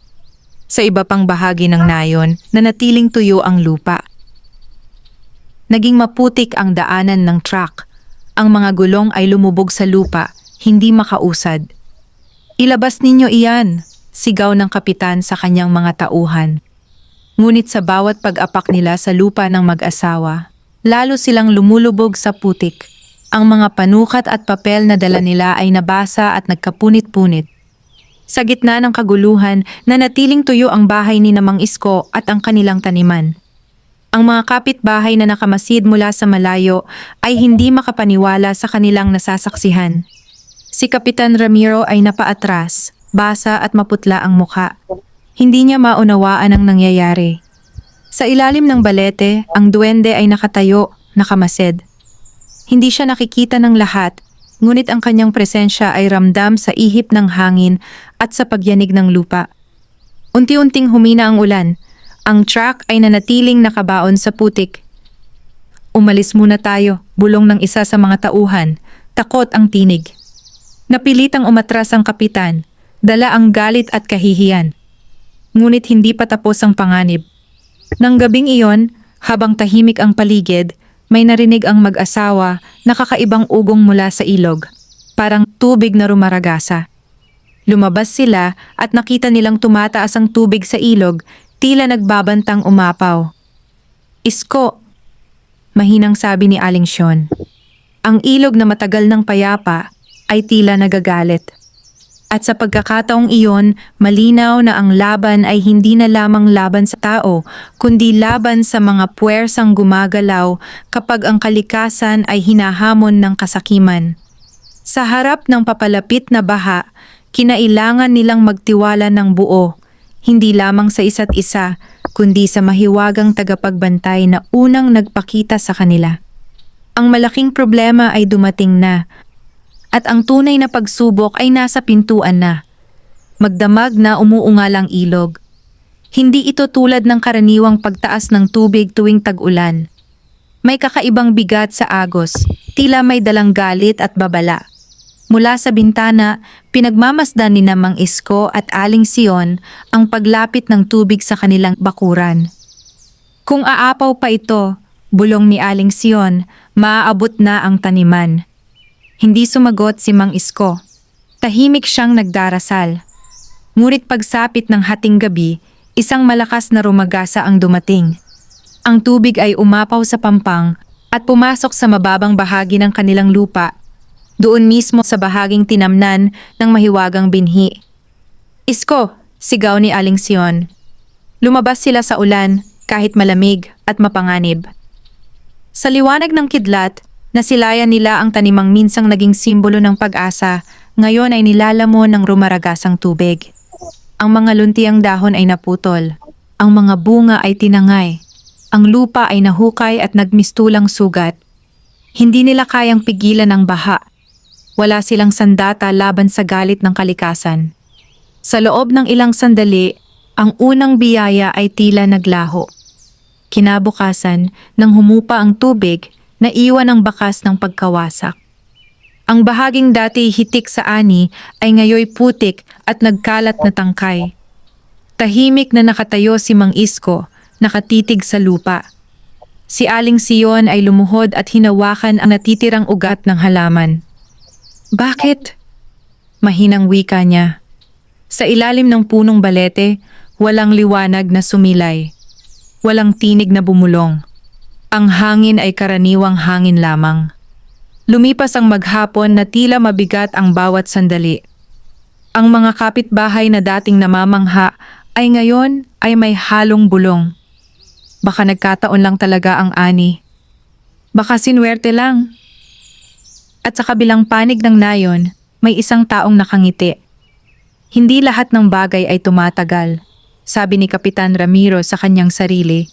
Speaker 1: Sa iba pang bahagi ng nayon, nanatiling tuyo ang lupa. Naging maputik ang daanan ng truck. Ang mga gulong ay lumubog sa lupa, hindi makausad. Ilabas ninyo iyan, sigaw ng kapitan sa kanyang mga tauhan. Ngunit sa bawat pag-apak nila sa lupa ng mag-asawa, lalo silang lumulubog sa putik. Ang mga panukat at papel na dala nila ay nabasa at nagkapunit-punit. Sa gitna ng kaguluhan, nanatiling tuyo ang bahay ni Mang Isko at ang kanilang taniman. Ang mga kapitbahay na nakamasid mula sa malayo ay hindi makapaniwala sa kanilang nasasaksihan. Si Kapitan Ramiro ay napaatras, basa at maputla ang mukha. Hindi niya maunawaan ang nangyayari. Sa ilalim ng balete, ang duwende ay nakatayo, nakamasid. Hindi siya nakikita ng lahat, ngunit ang kanyang presensya ay ramdam sa ihip ng hangin at sa pagyanig ng lupa. Unti-unting humina ang ulan. Ang truck ay nanatiling nakabaon sa putik. Umalis muna tayo, bulong ng isa sa mga tauhan. Takot ang tinig. Napilitang umatras ang kapitan, dala ang galit at kahihiyan. Ngunit hindi pa tapos ang panganib. Nang gabing iyon, habang tahimik ang paligid, may narinig ang mag-asawa na kakaibang ugong mula sa ilog, parang tubig na rumaragasa. Lumabas sila at nakita nilang tumataas ang tubig sa ilog, tila nagbabantang umapaw. Isko, mahinang sabi ni Aling Sion. Ang ilog na matagal ng payapa ay tila nagagalit. At sa pagkakataong iyon, malinaw na ang laban ay hindi na lamang laban sa tao, kundi laban sa mga puwersang gumagalaw kapag ang kalikasan ay hinahamon ng kasakiman. Sa harap ng papalapit na baha, kinailangan nilang magtiwala ng buo, hindi lamang sa isa't isa, kundi sa mahiwagang tagapagbantay na unang nagpakita sa kanila. Ang malaking problema ay dumating na, at ang tunay na pagsubok ay nasa pintuan na. Magdamag na umuungalang ilog. Hindi ito tulad ng karaniwang pagtaas ng tubig tuwing tag-ulan. May kakaibang bigat sa agos, tila may dalang galit at babala. Mula sa bintana, pinagmamasdan ni Mang Isko at Aling Sion ang paglapit ng tubig sa kanilang bakuran. Kung aapaw pa ito, bulong ni Aling Sion, maaabot na ang taniman. Hindi sumagot si Mang Isko. Tahimik siyang nagdarasal. Ngunit pagsapit ng hating gabi, isang malakas na rumagasa ang dumating. Ang tubig ay umapaw sa pampang at pumasok sa mababang bahagi ng kanilang lupa, doon mismo sa bahaging tinamnan ng mahiwagang binhi. Isko, sigaw ni Aling Sion. Lumabas sila sa ulan kahit malamig at mapanganib. Sa liwanag ng kidlat, nasilayan nila ang tanimang minsang naging simbolo ng pag-asa, ngayon ay nilalamon ng rumaragasang tubig. Ang mga luntiang dahon ay naputol, ang mga bunga ay tinangay, ang lupa ay nahukay at nagmistulang sugat. Hindi nila kayang pigilan ang baha. Wala silang sandata laban sa galit ng kalikasan. Sa loob ng ilang sandali, ang unang biyaya ay tila naglaho. Kinabukasan, nang humupa ang tubig, naiwan ang bakas ng pagkawasak. Ang bahaging dati hitik sa ani ay ngayoy putik at nagkalat na tangkay. Tahimik na nakatayo si Mang Isko, nakatitig sa lupa. Si Aling Sion ay lumuhod at hinawakan ang natitirang ugat ng halaman. Bakit? Mahinang wika niya. Sa ilalim ng punong balete, walang liwanag na sumilay. Walang tinig na bumulong. Ang hangin ay karaniwang hangin lamang. Lumipas ang maghapon na tila mabigat ang bawat sandali. Ang mga kapitbahay na dating namamangha ay ngayon ay may halong bulong. Baka nagkataon lang talaga ang ani. Baka sinwerte lang. At sa kabilang panig ng nayon, may isang taong nakangiti. Hindi lahat ng bagay ay tumatagal, sabi ni Kapitan Ramiro sa kanyang sarili.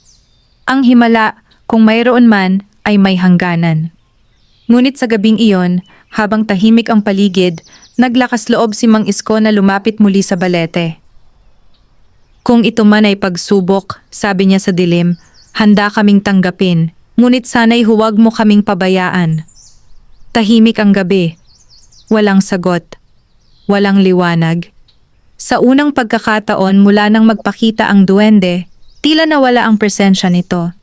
Speaker 1: Ang himala, kung mayroon man, ay may hangganan. Ngunit sa gabing iyon, habang tahimik ang paligid, naglakas loob si Mang Isko na lumapit muli sa balete. Kung ito man ay pagsubok, sabi niya sa dilim, handa kaming tanggapin, ngunit sana'y huwag mo kaming pabayaan. Tahimik ang gabi. Walang sagot. Walang liwanag. Sa unang pagkakataon mula nang magpakita ang duwende, tila nawala ang presensya nito.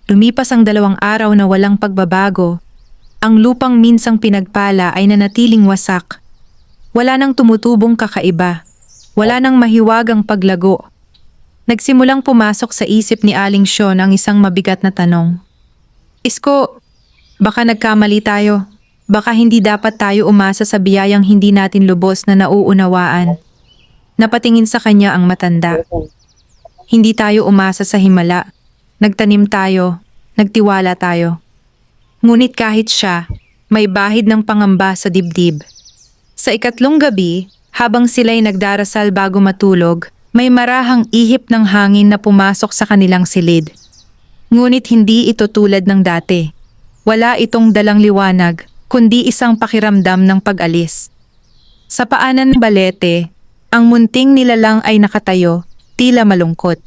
Speaker 1: Lumipas ang 2 araw na walang pagbabago. Ang lupang minsang pinagpala ay nanatiling wasak. Wala nang tumutubong kakaiba. Wala nang mahiwagang paglago. Nagsimulang pumasok sa isip ni Aling Sion ang isang mabigat na tanong. Isko, baka nagkamali tayo. Baka hindi dapat tayo umasa sa biyayang hindi natin lubos na nauunawaan. Napatingin sa kanya ang matanda. Hindi tayo umasa sa himala. Nagtanim tayo, nagtiwala tayo. Ngunit kahit siya, may bahid ng pangamba sa dibdib. Sa ikatlong gabi, habang sila'y nagdarasal bago matulog, may marahang ihip ng hangin na pumasok sa kanilang silid. Ngunit hindi ito tulad ng dati. Wala itong dalang liwanag, kundi isang pakiramdam ng pag-alis. Sa paanan ng balete, ang munting nilalang ay nakatayo, tila malungkot.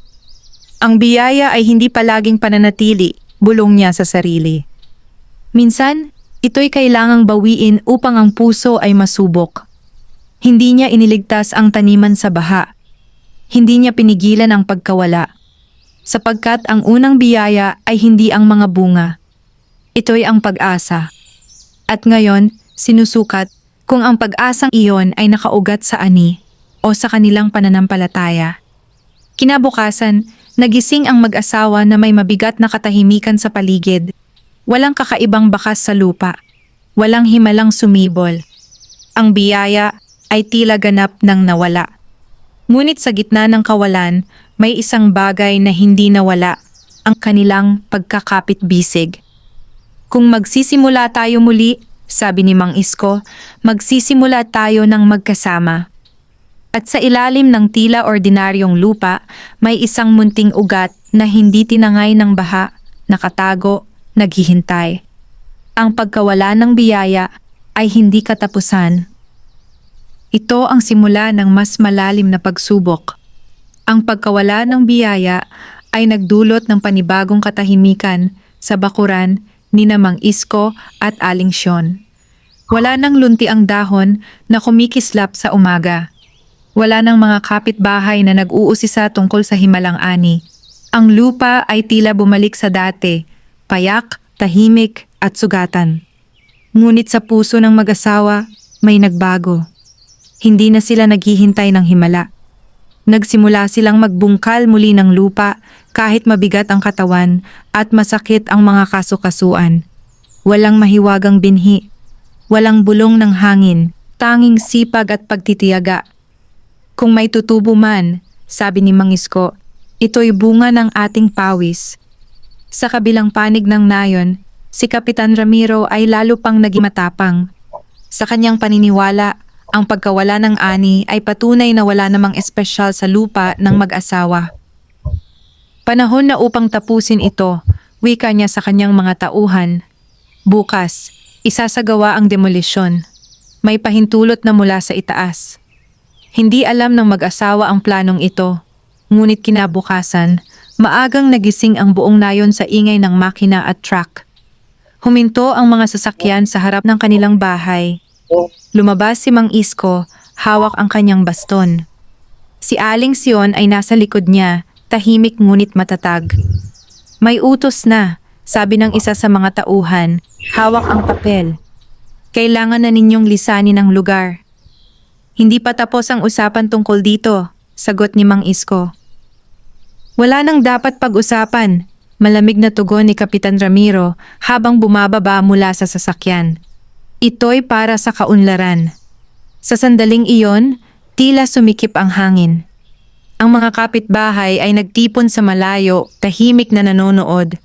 Speaker 1: Ang biyaya ay hindi palaging pananatili, bulong niya sa sarili. Minsan, ito'y kailangang bawiin upang ang puso ay masubok. Hindi niya iniligtas ang taniman sa baha. Hindi niya pinigilan ang pagkawala. Sapagkat ang unang biyaya ay hindi ang mga bunga. Ito'y ang pag-asa. At ngayon, sinusukat kung ang pag-asang iyon ay nakaugat sa ani o sa kanilang pananampalataya. Kinabukasan, nagising ang mag-asawa na may mabigat na katahimikan sa paligid. Walang kakaibang bakas sa lupa. Walang himalang sumibol. Ang biyaya ay tila ganap nang nawala. Ngunit sa gitna ng kawalan, may isang bagay na hindi nawala, ang kanilang pagkakapit-bisig. Kung magsisimula tayo muli, sabi ni Mang Isko, magsisimula tayo ng magkasama. At sa ilalim ng tila ordinaryong lupa, may isang munting ugat na hindi tinangay ng baha, nakatago, naghihintay. Ang pagkawala ng biyaya ay hindi katapusan. Ito ang simula ng mas malalim na pagsubok. Ang pagkawala ng biyaya ay nagdulot ng panibagong katahimikan sa bakuran ni Mang Isko at Aling Syon. Wala nang lunti ang dahon na kumikislap sa umaga. Wala nang mga kapitbahay na nag-uusisa tungkol sa himalang ani. Ang lupa ay tila bumalik sa dati, payak, tahimik at sugatan. Ngunit sa puso ng mag-asawa, may nagbago. Hindi na sila naghihintay ng himala. Nagsimula silang magbungkal muli ng lupa kahit mabigat ang katawan at masakit ang mga kasukasuan. Walang mahiwagang binhi, walang bulong ng hangin, tanging sipag at pagtitiyaga. Kung may tutubo man, sabi ni Mang Isko, ito'y bunga ng ating pawis. Sa kabilang panig ng nayon, si Kapitan Ramiro ay lalo pang naging matapang. Sa kanyang paniniwala, ang pagkawala ng ani ay patunay na wala namang espesyal sa lupa ng mag-asawa. Panahon na upang tapusin ito, wika niya sa kanyang mga tauhan. Bukas, isasagawa ang demolisyon. May pahintulot na mula sa itaas. Hindi alam ng mag-asawa ang planong ito, ngunit kinabukasan, maagang nagising ang buong nayon sa ingay ng makina at truck. Huminto ang mga sasakyan sa harap ng kanilang bahay. Lumabas si Mang Isko, hawak ang kanyang baston. Si Aling Syon ay nasa likod niya, tahimik ngunit matatag. May utos na, sabi ng isa sa mga tauhan, hawak ang papel. Kailangan na ninyong lisanin ang lugar. Hindi pa tapos ang usapan tungkol dito, sagot ni Mang Isko. Wala nang dapat pag-usapan, malamig na tugon ni Kapitan Ramiro habang bumababa mula sa sasakyan. Ito'y para sa kaunlaran. Sa sandaling iyon, tila sumikip ang hangin. Ang mga kapitbahay ay nagtipon sa malayo, tahimik na nanonood.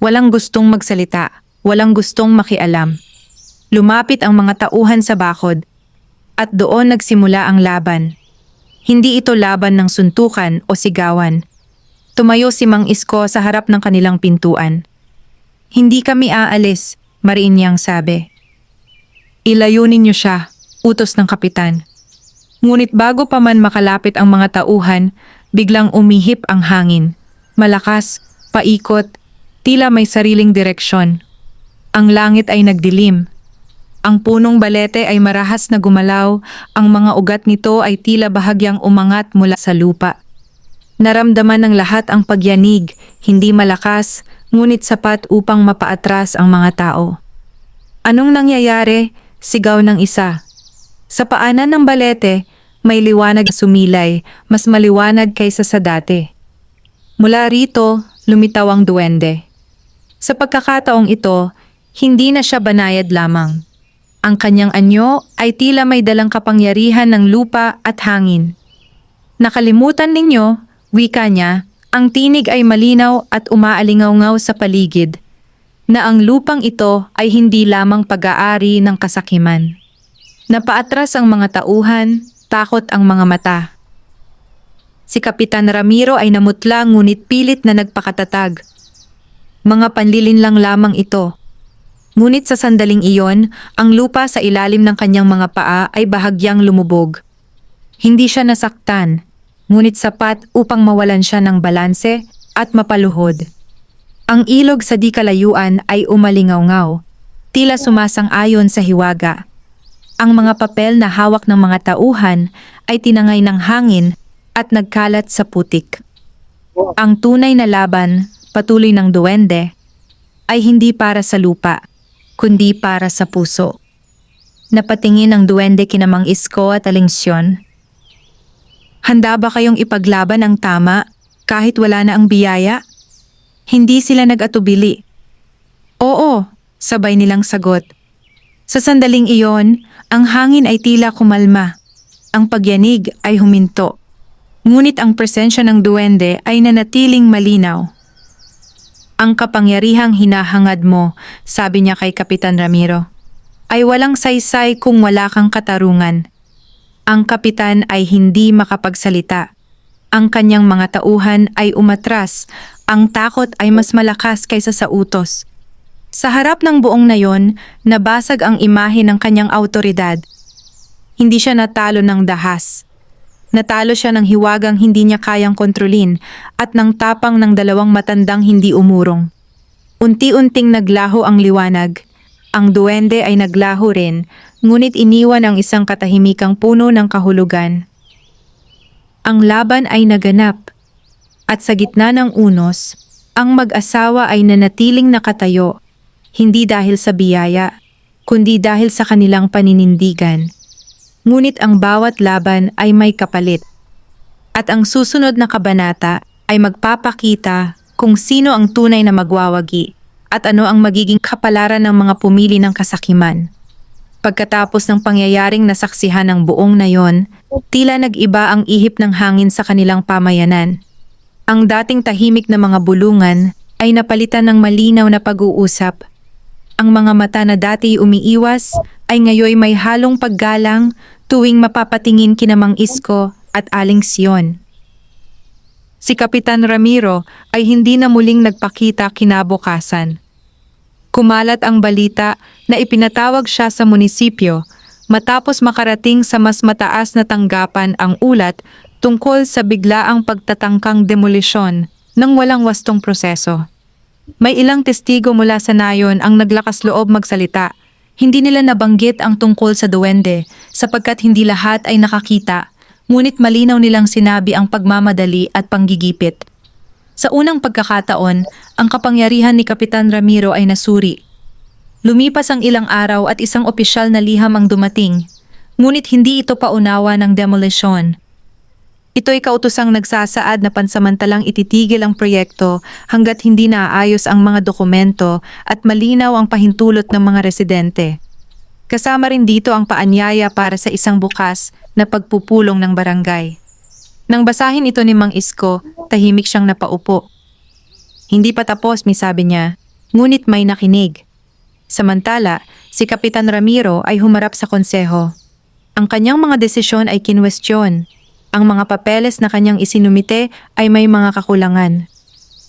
Speaker 1: Walang gustong magsalita, walang gustong makialam. Lumapit ang mga tauhan sa bakod. At doon nagsimula ang laban. Hindi ito laban ng suntukan o sigawan. Tumayo si Mang Isko sa harap ng kanilang pintuan. Hindi kami aalis, mariin niyang sabi. Ilayo ninyo siya, utos ng kapitan. Ngunit bago pa man makalapit ang mga tauhan, biglang umihip ang hangin. Malakas, paikot, tila may sariling direksyon. Ang langit ay nagdilim. Ang punong balete ay marahas na gumalaw, ang mga ugat nito ay tila bahagyang umangat mula sa lupa. Naramdaman ng lahat ang pagyanig, hindi malakas, ngunit sapat upang mapaatras ang mga tao. Anong nangyayari? Sigaw ng isa. Sa paanan ng balete, may liwanag na sumilay, mas maliwanag kaysa sa dati. Mula rito, lumitaw ang duwende. Sa pagkakataong ito, hindi na siya banayad lamang. Ang kanyang anyo ay tila may dalang kapangyarihan ng lupa at hangin. Nakalimutan ninyo, wika niya, ang tinig ay malinaw at umaalingaw-ngaw sa paligid, na ang lupang ito ay hindi lamang pag-aari ng kasakiman. Napaatras ang mga tauhan, takot ang mga mata. Si Kapitan Ramiro ay namutla ngunit pilit na nagpakatatag. Mga panlilinlang lamang ito. Ngunit sa sandaling iyon, ang lupa sa ilalim ng kanyang mga paa ay bahagyang lumubog. Hindi siya nasaktan, ngunit sapat upang mawalan siya ng balanse at mapaluhod. Ang ilog sa di kalayuan ay umalingaw-ngaw, tila sumasang-ayon sa hiwaga. Ang mga papel na hawak ng mga tauhan ay tinangay ng hangin at nagkalat sa putik. Ang tunay na laban, patuloy ng duwende, ay hindi para sa lupa, kundi para sa puso. Napatingin ang duwende kina Mang Isko at Aling Syon. Handa ba kayong ipaglaban ang tama kahit wala na ang biyaya? Hindi sila nag-atubili. Oo, sabay nilang sagot. Sa sandaling iyon, ang hangin ay tila kumalma. Ang pagyanig ay huminto. Ngunit ang presensya ng duwende ay nanatiling malinaw. Ang kapangyarihang hinahangad mo, sabi niya kay Kapitan Ramiro, ay walang saysay kung wala kang katarungan. Ang kapitan ay hindi makapagsalita. Ang kanyang mga tauhan ay umatras. Ang takot ay mas malakas kaysa sa utos. Sa harap ng buong nayon, nabasag ang imahe ng kanyang awtoridad. Hindi siya natalo ng dahas. Natalo siya ng hiwagang hindi niya kayang kontrolin at ng tapang ng dalawang matandang hindi umurong. Unti-unting naglaho ang liwanag. Ang duwende ay naglaho rin, ngunit iniwan ang isang katahimikang puno ng kahulugan. Ang laban ay naganap, at sa gitna ng unos, ang mag-asawa ay nanatiling nakatayo, hindi dahil sa biyaya, kundi dahil sa kanilang paninindigan. Ngunit ang bawat laban ay may kapalit. At ang susunod na kabanata ay magpapakita kung sino ang tunay na magwawagi at ano ang magiging kapalaran ng mga pumili ng kasakiman. Pagkatapos ng pangyayaring nasaksihan ng buong nayon, tila nag-iba ang ihip ng hangin sa kanilang pamayanan. Ang dating tahimik na mga bulungan ay napalitan ng malinaw na pag-uusap. Ang mga mata na dati umiiwas ay ngayoy may halong paggalang tuwing mapapatingin kina Mang Isko at Aling Sion. Si Kapitan Ramiro ay hindi na muling nagpakita kinabukasan. Kumalat ang balita na ipinatawag siya sa munisipyo matapos makarating sa mas mataas na tanggapan ang ulat tungkol sa biglaang pagtatangkang demolisyon ng walang wastong proseso. May ilang testigo mula sa nayon ang naglakas loob magsalita. Hindi nila nabanggit ang tungkol sa duwende sapagkat hindi lahat ay nakakita, ngunit malinaw nilang sinabi ang pagmamadali at panggigipit. Sa unang pagkakataon, ang kapangyarihan ni Kapitan Ramiro ay nasuri. Lumipas ang ilang araw at isang opisyal na liham ang dumating, ngunit hindi ito paunawa ng demolisyon. Ito'y kautosang nagsasaad na pansamantalang ititigil ang proyekto hanggat hindi naaayos ang mga dokumento at malinaw ang pahintulot ng mga residente. Kasama rin dito ang paanyaya para sa isang bukas na pagpupulong ng barangay. Nang basahin ito ni Mang Isko, tahimik siyang napaupo. Hindi pa tapos, sabi niya, ngunit may nakinig. Samantala, si Kapitan Ramiro ay humarap sa konseho. Ang kanyang mga desisyon ay kinwestiyon. Ang mga papeles na kanyang isinumite ay may mga kakulangan.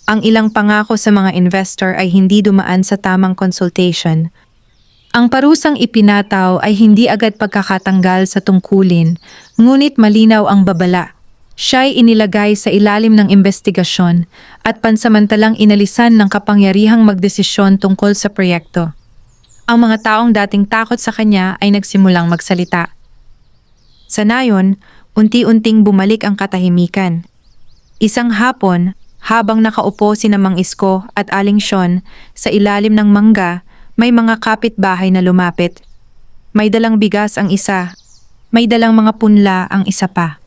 Speaker 1: Ang ilang pangako sa mga investor ay hindi dumaan sa tamang consultation. Ang parusang ipinataw ay hindi agad pagkakatanggal sa tungkulin, ngunit malinaw ang babala. Siya'y inilagay sa ilalim ng investigasyon at pansamantalang inalisan ng kapangyarihang magdesisyon tungkol sa proyekto. Ang mga taong dating takot sa kanya ay nagsimulang magsalita. Sa nayon, unti-unting bumalik ang katahimikan. Isang hapon, habang nakaupo sina Mang Isko at Aling Sion sa ilalim ng mangga, may mga kapitbahay na lumapit. May dalang bigas ang isa, may dalang mga punla ang isa pa.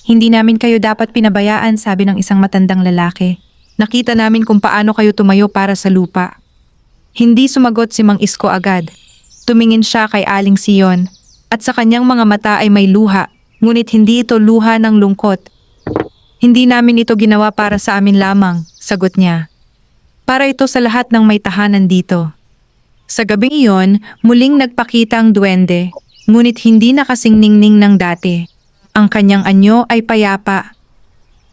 Speaker 1: Hindi namin kayo dapat pinabayaan, sabi ng isang matandang lalaki. Nakita namin kung paano kayo tumayo para sa lupa. Hindi sumagot si Mang Isko agad. Tumingin siya kay Aling Sion at sa kanyang mga mata ay may luha. Ngunit hindi ito luha ng lungkot. Hindi namin ito ginawa para sa amin lamang, sagot niya. Para ito sa lahat ng may tahanan dito. Sa gabing iyon, muling nagpakita ang duwende, ngunit hindi na kasing ningning ng dati. Ang kanyang anyo ay payapa.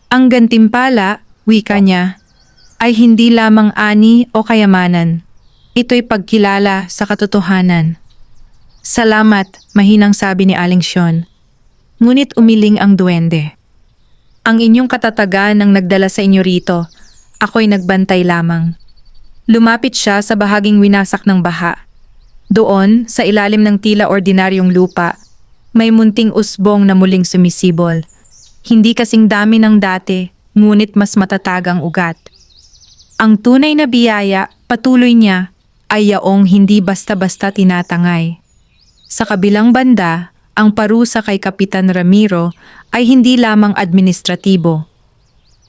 Speaker 1: Ang gantimpala, wika niya, ay hindi lamang ani o kayamanan. Ito'y pagkilala sa katotohanan. Salamat, mahinang sabi ni Aling Sion. Ngunit umiling ang duwende. Ang inyong katatagan ang nagdala sa inyo rito. Ako'y nagbantay lamang. Lumapit siya sa bahaging winasak ng baha. Doon, sa ilalim ng tila ordinaryong lupa, may munting usbong na muling sumisibol. Hindi kasing dami ng dati, ngunit mas matatag ang ugat. Ang tunay na biyaya, patuloy niya, ay yaong hindi basta-basta tinatangay. Sa kabilang banda, ang parusa kay Kapitan Ramiro ay hindi lamang administratibo.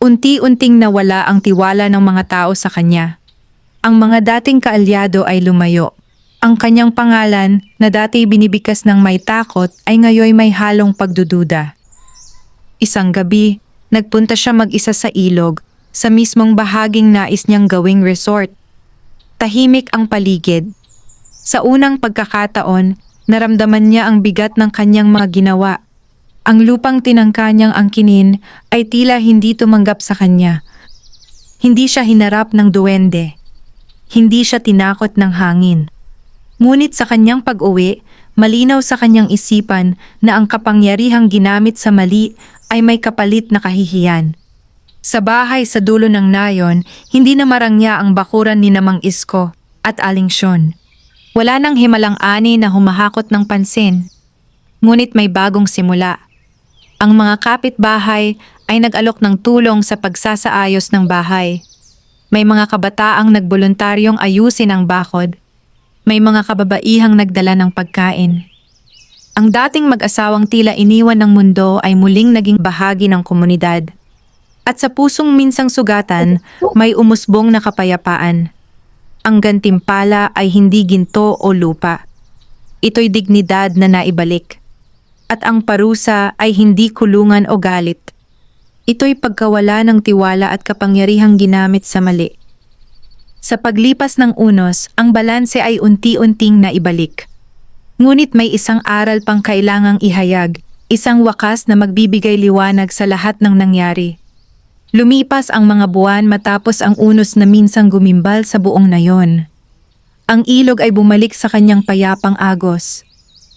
Speaker 1: Unti-unting nawala ang tiwala ng mga tao sa kanya. Ang mga dating kaalyado ay lumayo. Ang kanyang pangalan na dati binibigkas ng may takot ay ngayon may halong pagdududa. Isang gabi, nagpunta siya mag-isa sa ilog, sa mismong bahaging nais niyang gawing resort. Tahimik ang paligid. Sa unang pagkakataon, naramdaman niya ang bigat ng kanyang mga ginawa. Ang lupang tinangka niyang angkinin ay tila hindi tumanggap sa kanya. Hindi siya hinarap ng duwende. Hindi siya tinakot ng hangin. Ngunit sa kanyang pag-uwi, malinaw sa kanyang isipan na ang kapangyarihang ginamit sa mali ay may kapalit na kahihiyan. Sa bahay sa dulo ng nayon, hindi na marangya ang bakuran ni Namang Isko at Aling Syon. Wala nang himalang ani na humahakot ng pansin. Ngunit may bagong simula. Ang mga kapitbahay ay nag-alok ng tulong sa pagsasaayos ng bahay. May mga kabataang nagboluntaryong ayusin ang bakod. May mga kababaihang nagdala ng pagkain. Ang dating mag-asawang tila iniwan ng mundo ay muling naging bahagi ng komunidad. At sa pusong minsang sugatan, may umusbong na kapayapaan. Ang gantimpala ay hindi ginto o lupa. Ito'y dignidad na naibalik. At ang parusa ay hindi kulungan o galit. Ito'y pagkawala ng tiwala at kapangyarihang ginamit sa mali. Sa paglipas ng unos, ang balanse ay unti-unting naibalik. Ngunit may isang aral pang kailangang ihayag, isang wakas na magbibigay liwanag sa lahat ng nangyari. Lumipas ang mga buwan matapos ang unos na minsang gumimbal sa buong nayon. Ang ilog ay bumalik sa kanyang payapang agos.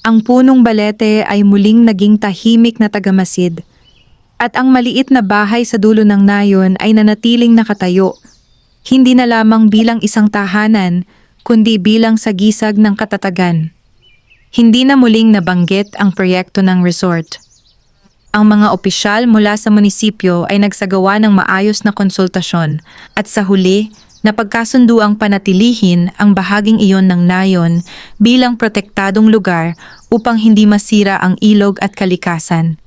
Speaker 1: Ang punong balete ay muling naging tahimik na tagamasid. At ang maliit na bahay sa dulo ng nayon ay nanatiling nakatayo. Hindi na lamang bilang isang tahanan, kundi bilang sagisag ng katatagan. Hindi na muling nabanggit ang proyekto ng resort. Ang mga opisyal mula sa munisipyo ay nagsagawa ng maayos na konsultasyon at sa huli, napagkasunduang panatilihin ang bahaging iyon ng nayon bilang protektadong lugar upang hindi masira ang ilog at kalikasan.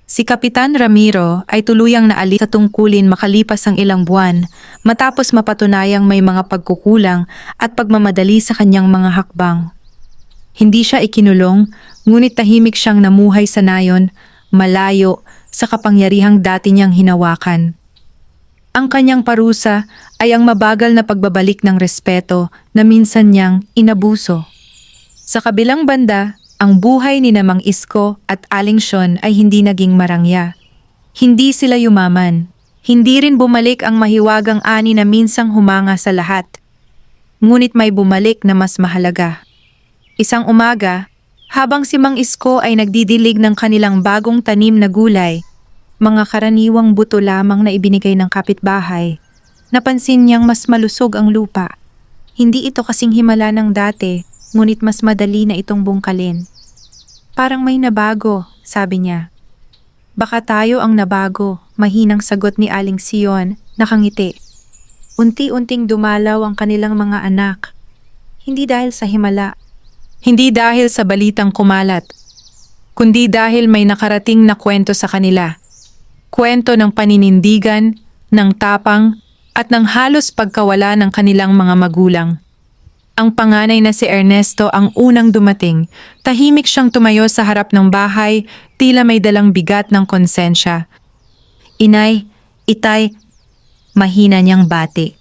Speaker 1: Si Kapitan Ramiro ay tuluyang naalis sa tungkulin makalipas ang ilang buwan matapos mapatunayang may mga pagkukulang at pagmamadali sa kanyang mga hakbang. Hindi siya ikinulong, ngunit tahimik siyang namuhay sa nayon, malayo sa kapangyarihang dati niyang hinawakan. Ang kanyang parusa ay ang mabagal na pagbabalik ng respeto na minsan niyang inabuso. Sa kabilang banda, ang buhay ni Namang Isko at Aling Syon ay hindi naging marangya. Hindi sila yumaman. Hindi rin bumalik ang mahiwagang ani na minsang humanga sa lahat. Ngunit may bumalik na mas mahalaga. Isang umaga, habang si Mang Isko ay nagdidilig ng kanilang bagong tanim na gulay, mga karaniwang buto lamang na ibinigay ng kapitbahay, napansin niyang mas malusog ang lupa. Hindi ito kasing himala ng dati, ngunit mas madali na itong bungkalin. Parang may nabago, sabi niya. Baka tayo ang nabago, mahinang sagot ni Aling Sion, nakangiti. Unti-unting dumalaw ang kanilang mga anak. Hindi dahil sa himala. Hindi dahil sa balitang kumalat. Kundi dahil may nakarating na kwento sa kanila. Kwento ng paninindigan, ng tapang, at ng halos pagkawala ng kanilang mga magulang. Ang panganay na si Ernesto ang unang dumating. Tahimik siyang tumayo sa harap ng bahay, tila may dalang bigat ng konsensya. Inay, itay, mahina niyang bati.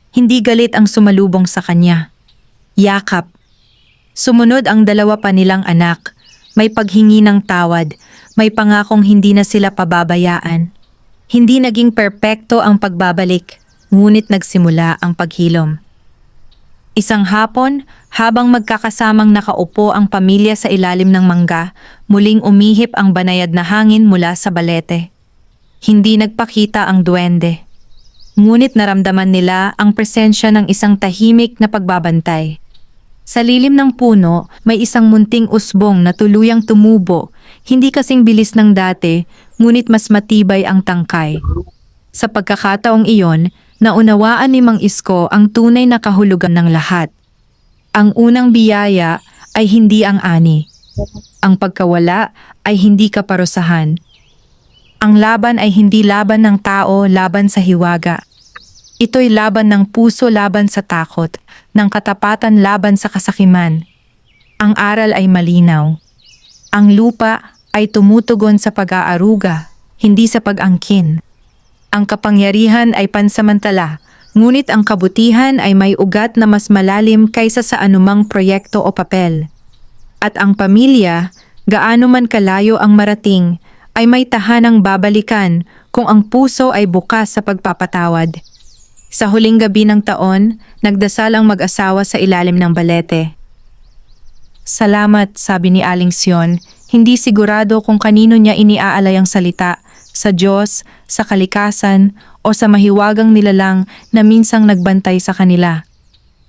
Speaker 1: Hindi galit ang sumalubong sa kanya. Yakap. Sumunod ang dalawa pa nilang anak. May paghingi ng tawad, may pangakong hindi na sila pababayaan. Hindi naging perpekto ang pagbabalik, ngunit nagsimula ang paghilom. Isang hapon, habang magkakasamang nakaupo ang pamilya sa ilalim ng mangga, muling umihip ang banayad na hangin mula sa balete. Hindi nagpakita ang duwende. Ngunit naramdaman nila ang presensya ng isang tahimik na pagbabantay. Sa lilim ng puno, may isang munting usbong na tuluyang tumubo, hindi kasing bilis ng dati, ngunit mas matibay ang tangkay. Sa pagkakataong iyon, naunawaan ni Mang Isko ang tunay na kahulugan ng lahat. Ang unang biyaya ay hindi ang ani. Ang pagkawala ay hindi kaparusahan. Ang laban ay hindi laban ng tao laban sa hiwaga. Ito'y laban ng puso laban sa takot, ng katapatan laban sa kasakiman. Ang aral ay malinaw. Ang lupa ay tumutugon sa pag-aaruga, hindi sa pag-angkin. Ang kapangyarihan ay pansamantala, ngunit ang kabutihan ay may ugat na mas malalim kaysa sa anumang proyekto o papel. At ang pamilya, gaano man kalayo ang marating, ay may tahanang babalikan kung ang puso ay bukas sa pagpapatawad. Sa huling gabi ng taon, nagdasal ang mag-asawa sa ilalim ng balete. Salamat, sabi ni Aling Sion, hindi sigurado kung kanino niya iniaalay ang salita, sa Diyos, sa kalikasan, o sa mahiwagang nilalang na minsang nagbantay sa kanila.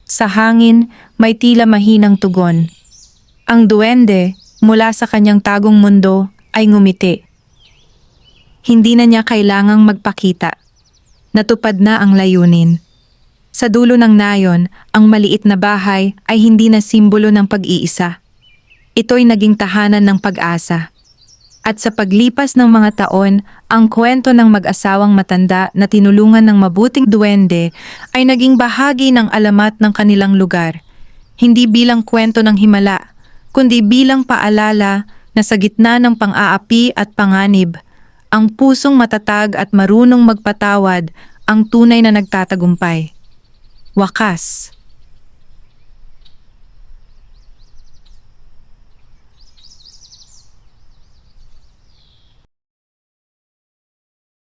Speaker 1: Sa hangin, may tila mahinang tugon. Ang duwende, mula sa kanyang tagong mundo, ay ngumiti. Hindi na niya kailangang magpakita. Natupad na ang layunin. Sa dulo ng nayon, ang maliit na bahay ay hindi na simbolo ng pag-iisa. Ito'y naging tahanan ng pag-asa. At sa paglipas ng mga taon, ang kwento ng mag-asawang matanda na tinulungan ng mabuting duwende ay naging bahagi ng alamat ng kanilang lugar. Hindi bilang kwento ng himala, kundi bilang paalala na sa gitna ng pang-aapi at panganib, ang pusong matatag at marunong magpatawad ang tunay na nagtatagumpay. Wakas.